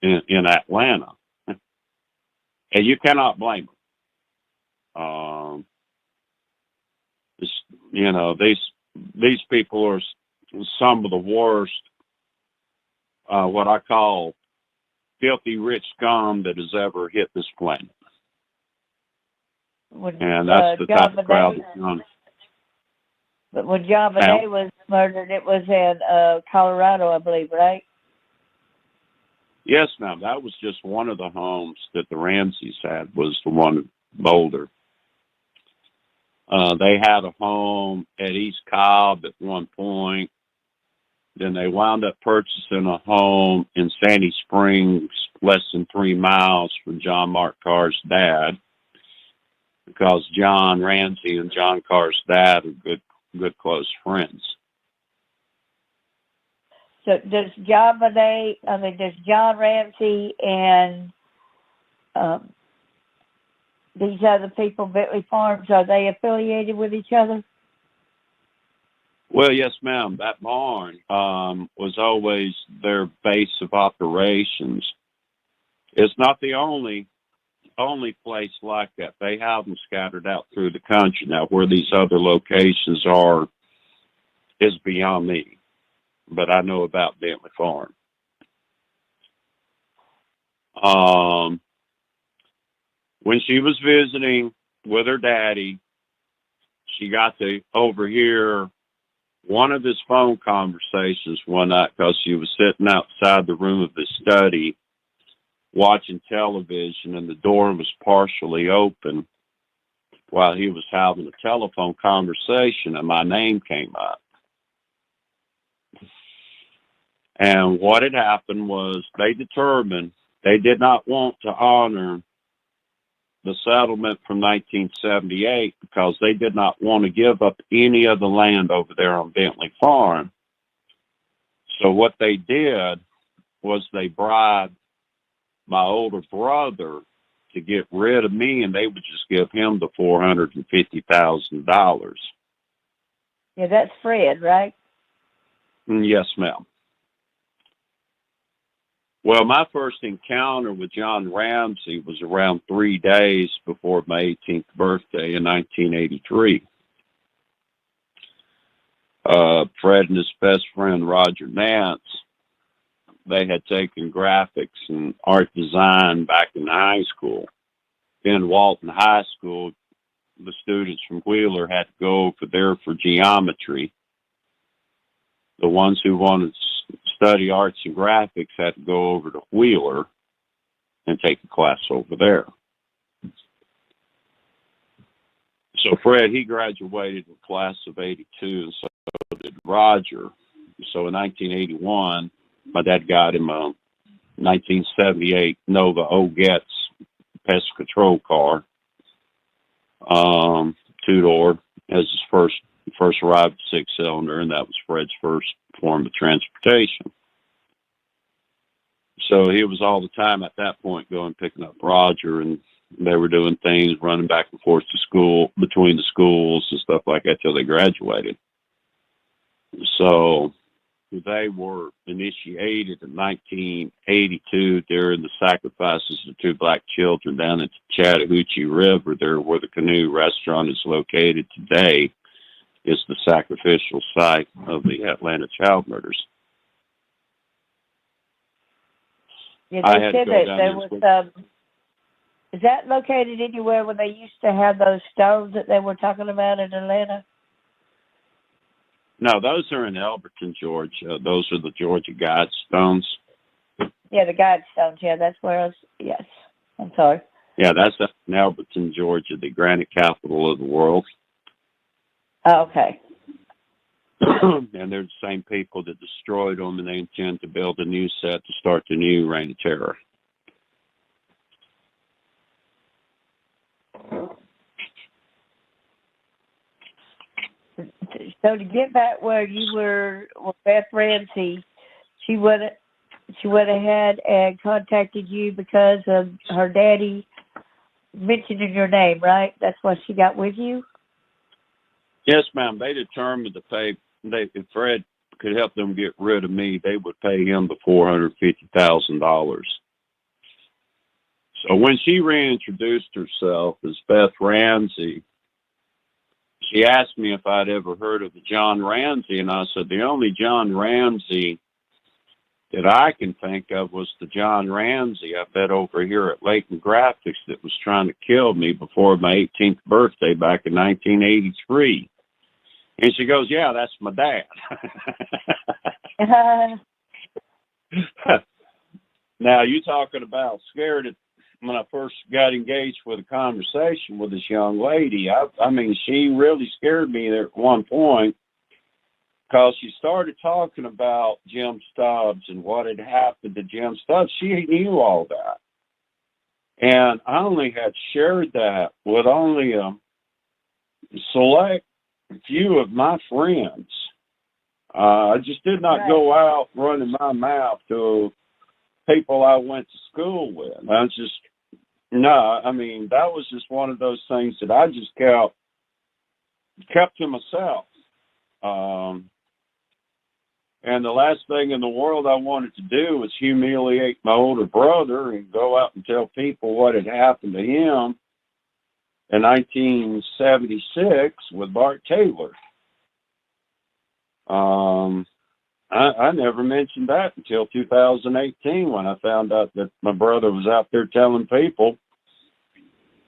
Atlanta. And you cannot blame her. These people are some of the worst, what I call filthy rich scum that has ever hit this planet. And that's the type of crowd that's on. But when John Bonet was murdered, it was in Colorado, I believe, right? Yes, ma'am. That was just one of the homes that the Ramseys had, was the one in Boulder. They had a home at East Cobb at one point. Then they wound up purchasing a home in Sandy Springs, less than 3 miles from John Mark Carr's dad, because John Ramsey and John Carr's dad are good close friends. So does John Ramsey and these other people, Bentley Farms, are they affiliated with each other? Well, yes, ma'am. That barn was always their base of operations. It's not the only place like that. They have them scattered out through the country. Now, where these other locations are is beyond me, but I know about Bentley Farm. When she was visiting with her daddy, she got to overhear one of his phone conversations one night because she was sitting outside the room of his study watching television, and the door was partially open while he was having a telephone conversation, and my name came up. And what had happened was they determined they did not want to honor the settlement from 1978 because they did not want to give up any of the land over there on Bentley Farm. So what they did was they bribed my older brother to get rid of me, and they would just give him the $450,000. Yeah, that's Fred, right? Yes, ma'am. Well, my first encounter with John Ramsey was around 3 days before my 18th birthday in 1983. Fred and his best friend, Roger Nance, they had taken graphics and art design back in high school. In Walton High School, the students from Wheeler had to go over there for geometry. The ones who wanted to study arts and graphics had to go over to Wheeler and take a class over there. So Fred, he graduated in class of 82, and so did Roger. So in 1981, my dad got him a 1978 Nova Ogetz pest control car, 2-door, as his first arrived 6-cylinder, and that was Fred's first form of transportation. So he was all the time at that point going picking up Roger, and they were doing things, running back and forth to school, between the schools and stuff like that till they graduated. So they were initiated in 1982 during the sacrifices of 2 black children down at the Chattahoochee River, there where the Canoe restaurant is located today. Is the sacrificial site of the Atlanta child murders. Yeah, they said that there was is that located anywhere where they used to have those stones that they were talking about in Atlanta? No, those are in Elberton, Georgia. Those are the Georgia Guidestones. Yeah, the Guidestones. Yeah, that's where I was. Yes. I'm sorry. Yeah, that's in Elberton, Georgia, the granite capital of the world. Oh, okay. And they're the same people that destroyed them, and they intend to build a new set to start the new Reign of Terror. So to get back where you were with Beth Ramsey, she went ahead and contacted you because of her daddy mentioning your name, right? That's why she got with you? Yes, ma'am. They determined to pay. If Fred could help them get rid of me, they would pay him the $450,000. So when she reintroduced herself as Beth Ramsey, she asked me if I'd ever heard of the John Ramsey, and I said the only John Ramsey that I can think of was the John Ramsey I bet over here at Layton Graphics that was trying to kill me before my 18th birthday back in 1983. And she goes, yeah, that's my dad. Now, you talking about scared when I first got engaged with a conversation with this young lady. I mean, she really scared me there at one point. because she started talking about Jim Stubbs and what had happened to Jim Stubbs. She knew all that. And I only had shared that with only a select few of my friends. I just did not go out running my mouth to people I went to school with. I was just, I mean, that was just one of those things that I just kept to myself. And the last thing in the world I wanted to do was humiliate my older brother and go out and tell people what had happened to him in 1976 with Bart Taylor. I never mentioned that until 2018 when I found out that my brother was out there telling people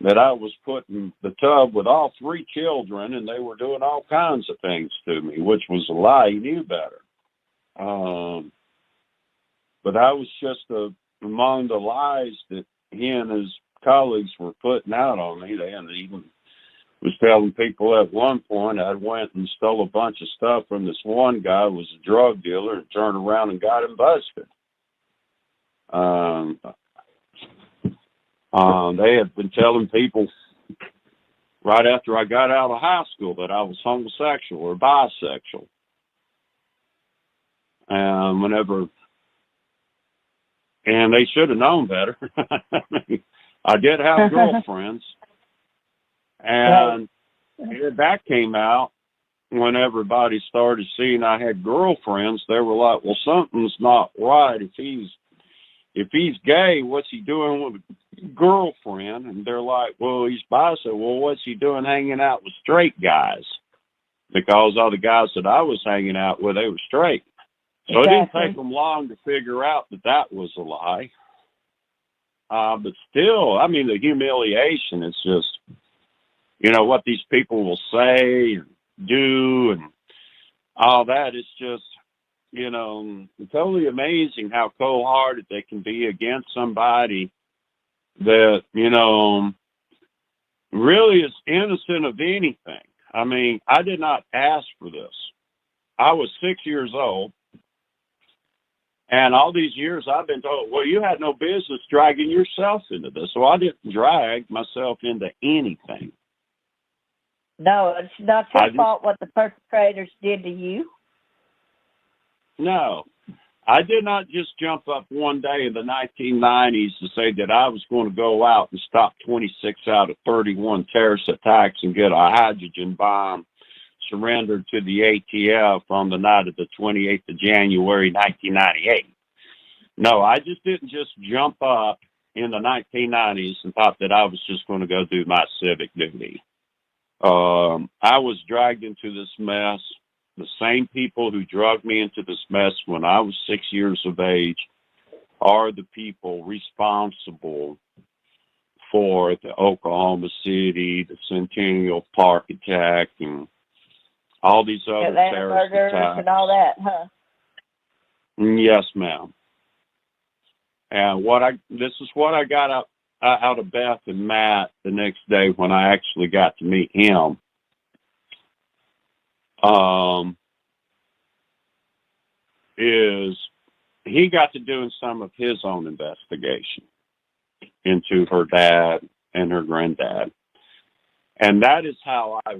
that I was putting the tub with all 3 children and they were doing all kinds of things to me, which was a lie. He knew better. But that was just among the lies that he and his colleagues were putting out on me. They even was telling people at one point I went and stole a bunch of stuff from this one guy who was a drug dealer and turned around and got him busted. They had been telling people right after I got out of high school that I was homosexual or bisexual. And they should have known better. I did have girlfriends, and that came out when everybody started seeing I had girlfriends. They were like, well, something's not right. If he's gay, what's he doing with a girlfriend? And they're like, well, he's bisexual. Well, what's he doing hanging out with straight guys? Because all the guys that I was hanging out with, they were straight. So it didn't take them long to figure out that was a lie. But still, I mean, the humiliation is just, what these people will say and do and all that is just, totally amazing how cold-hearted they can be against somebody that, really is innocent of anything. I mean, I did not ask for this. I was 6 years old. And all these years I've been told, well, you had no business dragging yourself into this. So I didn't drag myself into anything. No, it's not your fault what the perpetrators did to you. No. I did not just jump up one day in the 1990s to say that I was going to go out and stop 26 out of 31 terrorist attacks and get a hydrogen bomb surrendered to the ATF on the night of the 28th of January, 1998. No, I just didn't just jump up in the 1990s and thought that I was just going to go do my civic duty. I was dragged into this mess. The same people who dragged me into this mess when I was 6 years of age are the people responsible for the Oklahoma City, the Centennial Park attack, and all these other terrorist attacks. And all that, huh? Yes, ma'am. And this is what I got out of Beth and Matt the next day when I actually got to meet him. Is he got to doing some of his own investigation into her dad and her granddad. And that is how I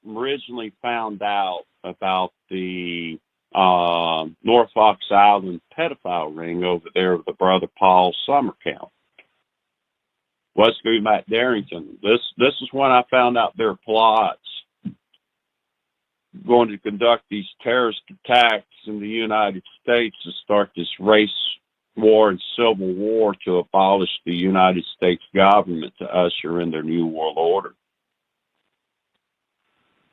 originally found out about the North Fox Island pedophile ring over there with the brother Paul Summercount. Was through Matt Darrington. This is when I found out their plots going to conduct these terrorist attacks in the United States to start this race war and civil war to abolish the United States government to usher in their new world order.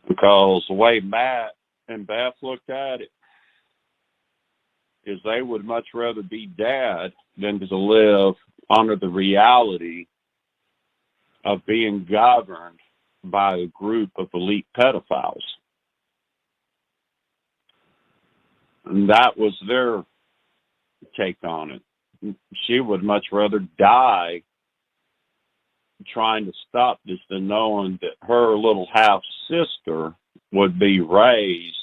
Because the way Matt and Beth looked at it is they would much rather be dead than to live under the reality of being governed by a group of elite pedophiles. And that was their take on it. She would much rather die trying to stop this than knowing that her little half-sister would be raised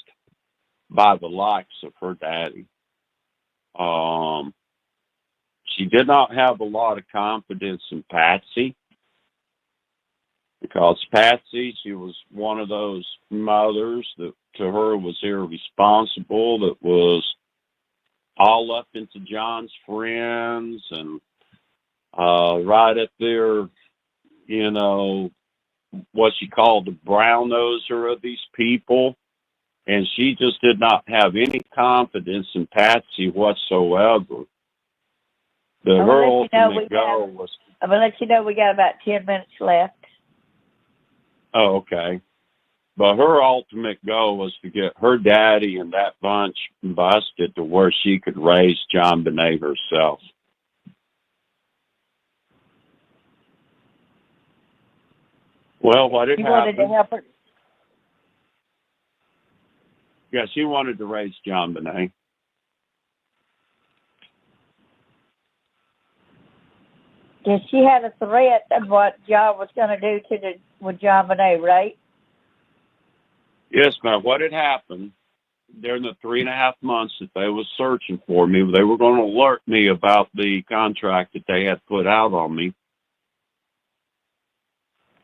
by the likes of her daddy. She did not have a lot of confidence in Patsy, because Patsy, she was one of those mothers that to her was irresponsible, that was all up into John's friends and right up there, you know, what she called the brown noser of these people. And she just did not have any confidence in Patsy whatsoever. Her ultimate goal was... I'm going to let you know we got about 10 minutes left. Oh, okay. But her ultimate goal was to get her daddy and that bunch busted to where she could raise John Bonet herself. Well, what had happened... wanted to help her. Yeah, she wanted to raise John Bonet. Yeah, she had a threat of what John was going to do with John Bonet, right? Yes, ma'am. What had happened during the 3.5 months that they was searching for me, they were going to alert me about the contract that they had put out on me.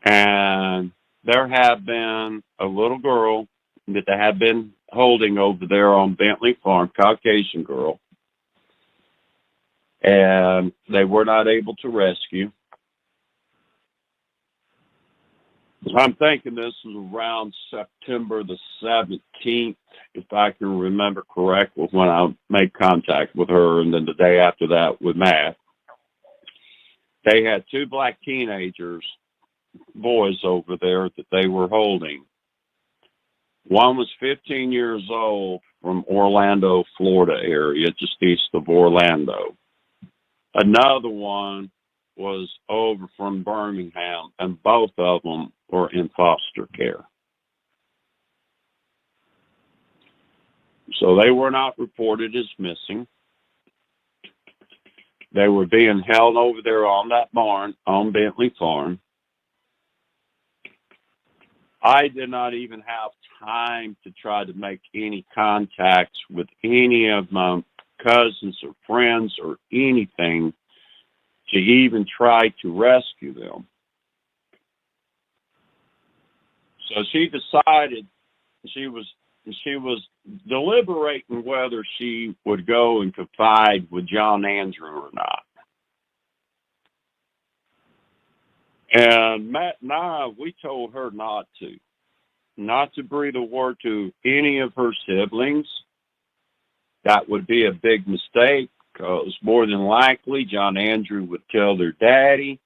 And there had been a little girl that they had been holding over there on Bentley Farm, Caucasian girl. And they were not able to rescue. I'm thinking this was around September the 17th, if I can remember correctly, when I made contact with her, and then the day after that with Matt. They had 2 black teenagers, boys over there that they were holding. One was 15 years old from Orlando, Florida area, just east of Orlando. Another one was over from Birmingham, and both of them were in foster care. So they were not reported as missing. They were being held over there on that barn on Bentley Farm. I did not even have time to try to make any contacts with any of my cousins or friends or anything to even try to rescue them. So she decided she was deliberating whether she would go and confide with John Andrew or not. And Matt and I, we told her not to breathe a word to any of her siblings. That would be a big mistake, because more than likely John Andrew would tell their daddy.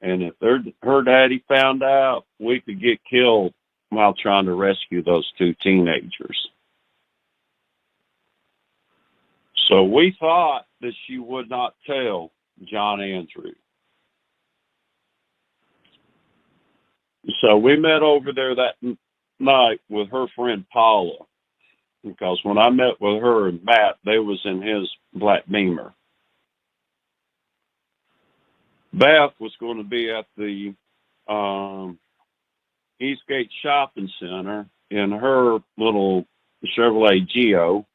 And if her daddy found out, we could get killed while trying to rescue those 2 teenagers. So we thought that she would not tell John Andrew. So we met over there that night with her friend Paula, because when I met with her and Matt, they was in his black Beamer. Beth was going to be at the Eastgate Shopping Center in her little Chevrolet Geo.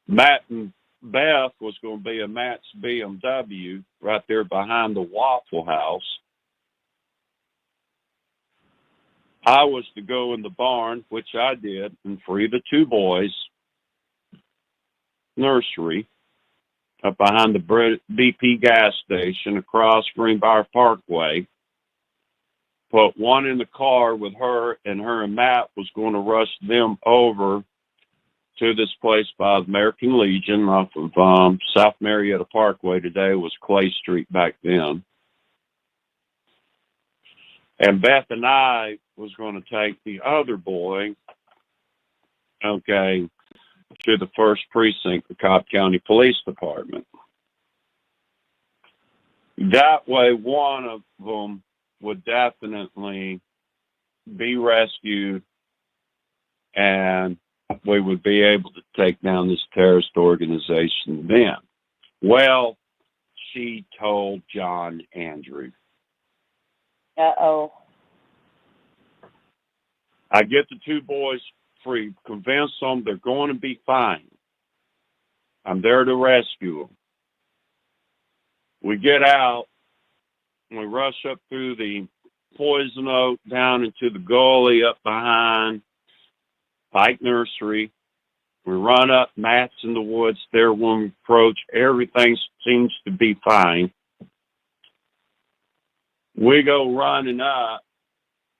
Matt and Beth was going to be in Matt's BMW right there behind the Waffle House. I was to go in the barn, which I did, and free the 2 boys' nursery up behind the BP gas station across Greenbrier Parkway. Put one in the car with her, and Matt was going to rush them over to this place by the American Legion off of South Marietta Parkway. Today was Clay Street back then. And Beth and I was going to take the other boy, to the 1st Precinct, the Cobb County Police Department. That way, one of them would definitely be rescued, and we would be able to take down this terrorist organization then. Well, she told John Andrew. Uh-oh. I get the 2 boys free, convince them they're going to be fine. I'm there to rescue them. We get out, and we rush up through the poison oak down into the gully up behind Pike Nursery. We run up, Matt's in the woods there when we approach. Everything seems to be fine. We go running up,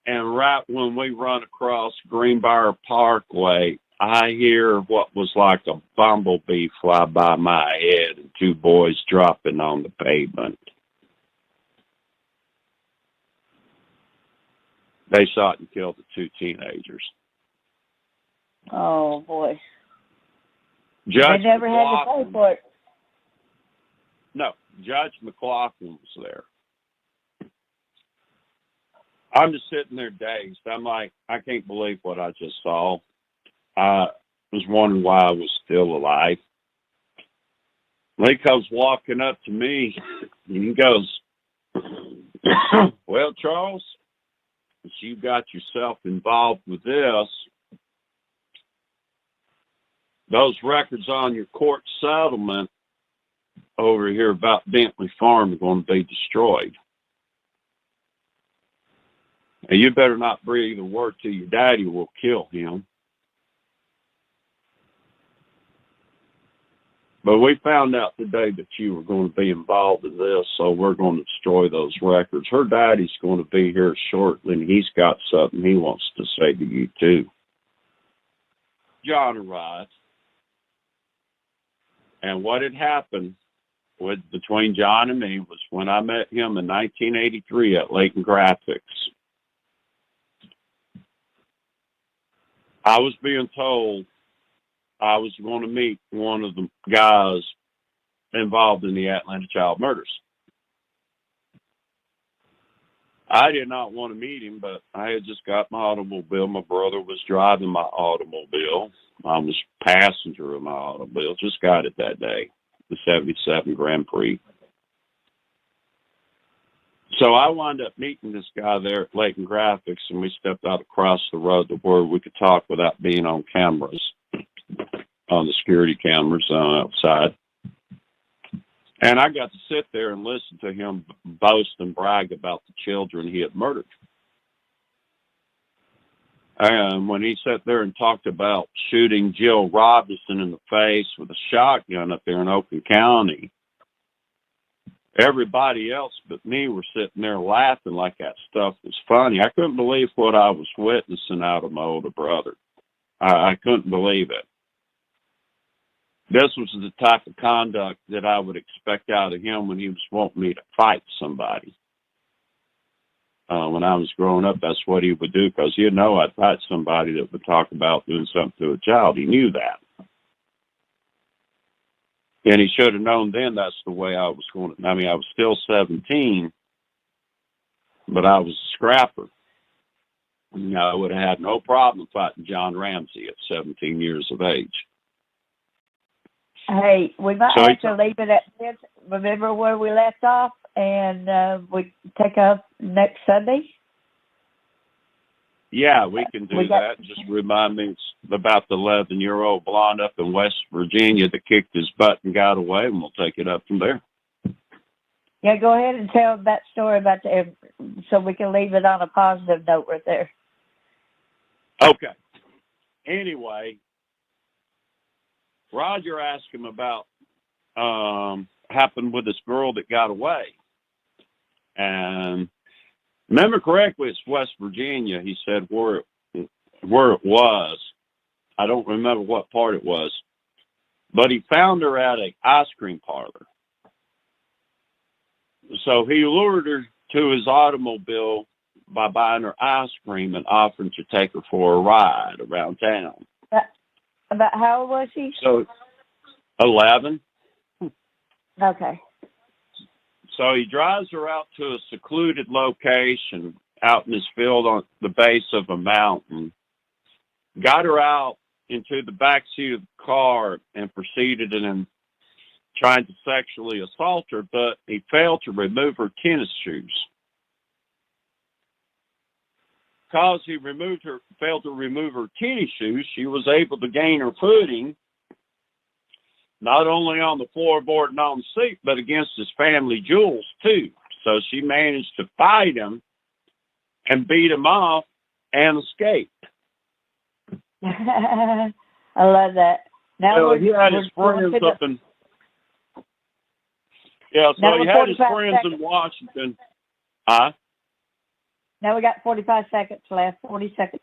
and right when we run across Greenbrier Parkway, I hear what was like a bumblebee fly by my head and two boys dropping on the pavement. They shot and killed the two teenagers. Oh, boy. Judge They never had to McLaughlin, pay for it. No, Judge McLaughlin was there. I'm just sitting there dazed. I'm like, I can't believe what I just saw. I was wondering why I was still alive. Lee comes walking up to me, and he goes, well, Charles, since you got yourself involved with this, those records on your court settlement over here about Bentley Farm are going to be destroyed. And you better not breathe a word to your daddy, we'll kill him. But we found out today that you were going to be involved in this, so we're going to destroy those records. Her daddy's going to be here shortly, and he's got something he wants to say to you, too. John arrived. And what had happened between John and me was when I met him in 1983 at Layton Graphics. I was being told I was going to meet one of the guys involved in the Atlanta child murders. I did not want to meet him, but I had just got my automobile. My brother was driving my automobile. I was passenger of my automobile. Just got it that day, the 77 Grand Prix. So I wound up meeting this guy there at Layton Graphics, and we stepped out across the road to where we could talk without being on cameras, on the security cameras outside. And I got to sit there and listen to him boast and brag about the children he had murdered. And when he sat there and talked about shooting Jill Robinson in the face with a shotgun up there in Oakland County, everybody else but me were sitting there laughing like that stuff was funny. I couldn't believe what I was witnessing out of my older brother. I couldn't believe it. This was the type of conduct that I would expect out of him when he was wanting me to fight somebody. When I was growing up, that's what he would do, because he'd know I'd fight somebody that would talk about doing something to a child. He knew that. And he should have known then that's the way I was going to. I mean, I was still 17, but I was a scrapper. You know, I would have had no problem fighting John Ramsey at 17 years of age. Hey, we might have to leave it at this. Remember where we left off, and we take up next Sunday? Yeah, we can do that. Just remind me about the 11-year-old blonde up in West Virginia that kicked his butt and got away, and we'll take it up from there. Yeah, go ahead and tell that story about so we can leave it on a positive note right there. Okay. Anyway, Roger asked him about happened with this girl that got away. And remember correctly, it's West Virginia. He said where it was. I don't remember what part it was. But he found her at an ice cream parlor. So he lured her to his automobile by buying her ice cream and offering to take her for a ride around town. About how old was she? So 11. Okay. So he drives her out to a secluded location out in his field on the base of a mountain, got her out into the back seat of the car and proceeded in trying to sexually assault her, but he failed to remove her tennis shoes. because he failed to remove her tennis shoes, she was able to gain her footing, not only on the floorboard and on the seat, but against his family jewels too. So she managed to fight him and beat him off and escape. I love that. Now So we're, he had we're his going friends to up in yeah. So Now he we're had his 45 friends seconds. in Washington. Huh? Now we got 45 seconds left. 40 seconds.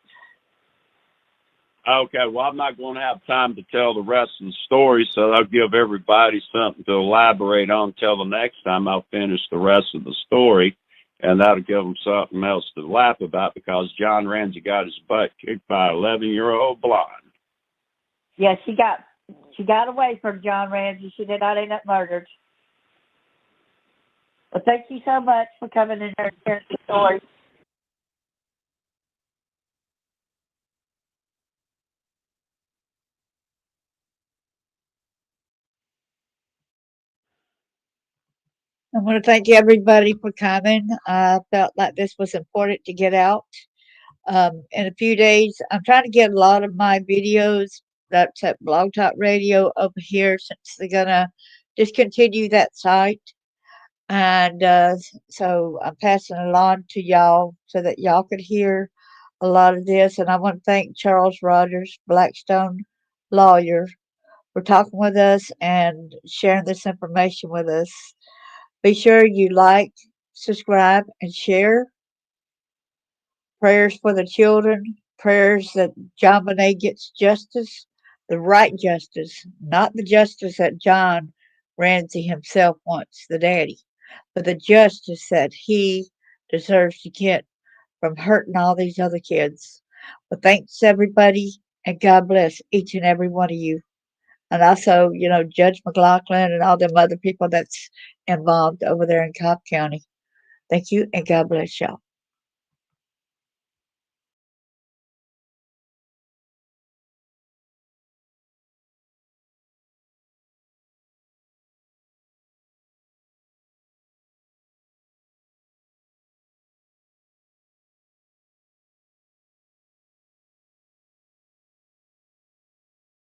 Okay, well, I'm not going to have time to tell the rest of the story, so I'll give everybody something to elaborate on till the next time I'll finish the rest of the story, and that'll give them something else to laugh about because John Ramsey got his butt kicked by an 11-year-old blonde. Yeah, she got away from John Ramsey. She did not end up murdered. Well, thank you so much for coming in here and sharing the story. I want to thank everybody for coming. I felt like this was important to get out. In a few days, I'm trying to get a lot of my videos that's at Blog Talk Radio over here since they're gonna discontinue that site. And so I'm passing it on to y'all so that y'all could hear a lot of this. And I want to thank Charles Rogers, Blackstone lawyer, for talking with us and sharing this information with us. Be sure you like, subscribe, and share. Prayers for the children, prayers that John Bonet gets justice, the right justice, not the justice that John Ramsey himself wants, the daddy, but the justice that he deserves to get from hurting all these other kids. Well, thanks everybody, and God bless each and every one of you. And also, Judge McLaughlin and all them other people that's involved over there in Cobb County. Thank you, and God bless y'all.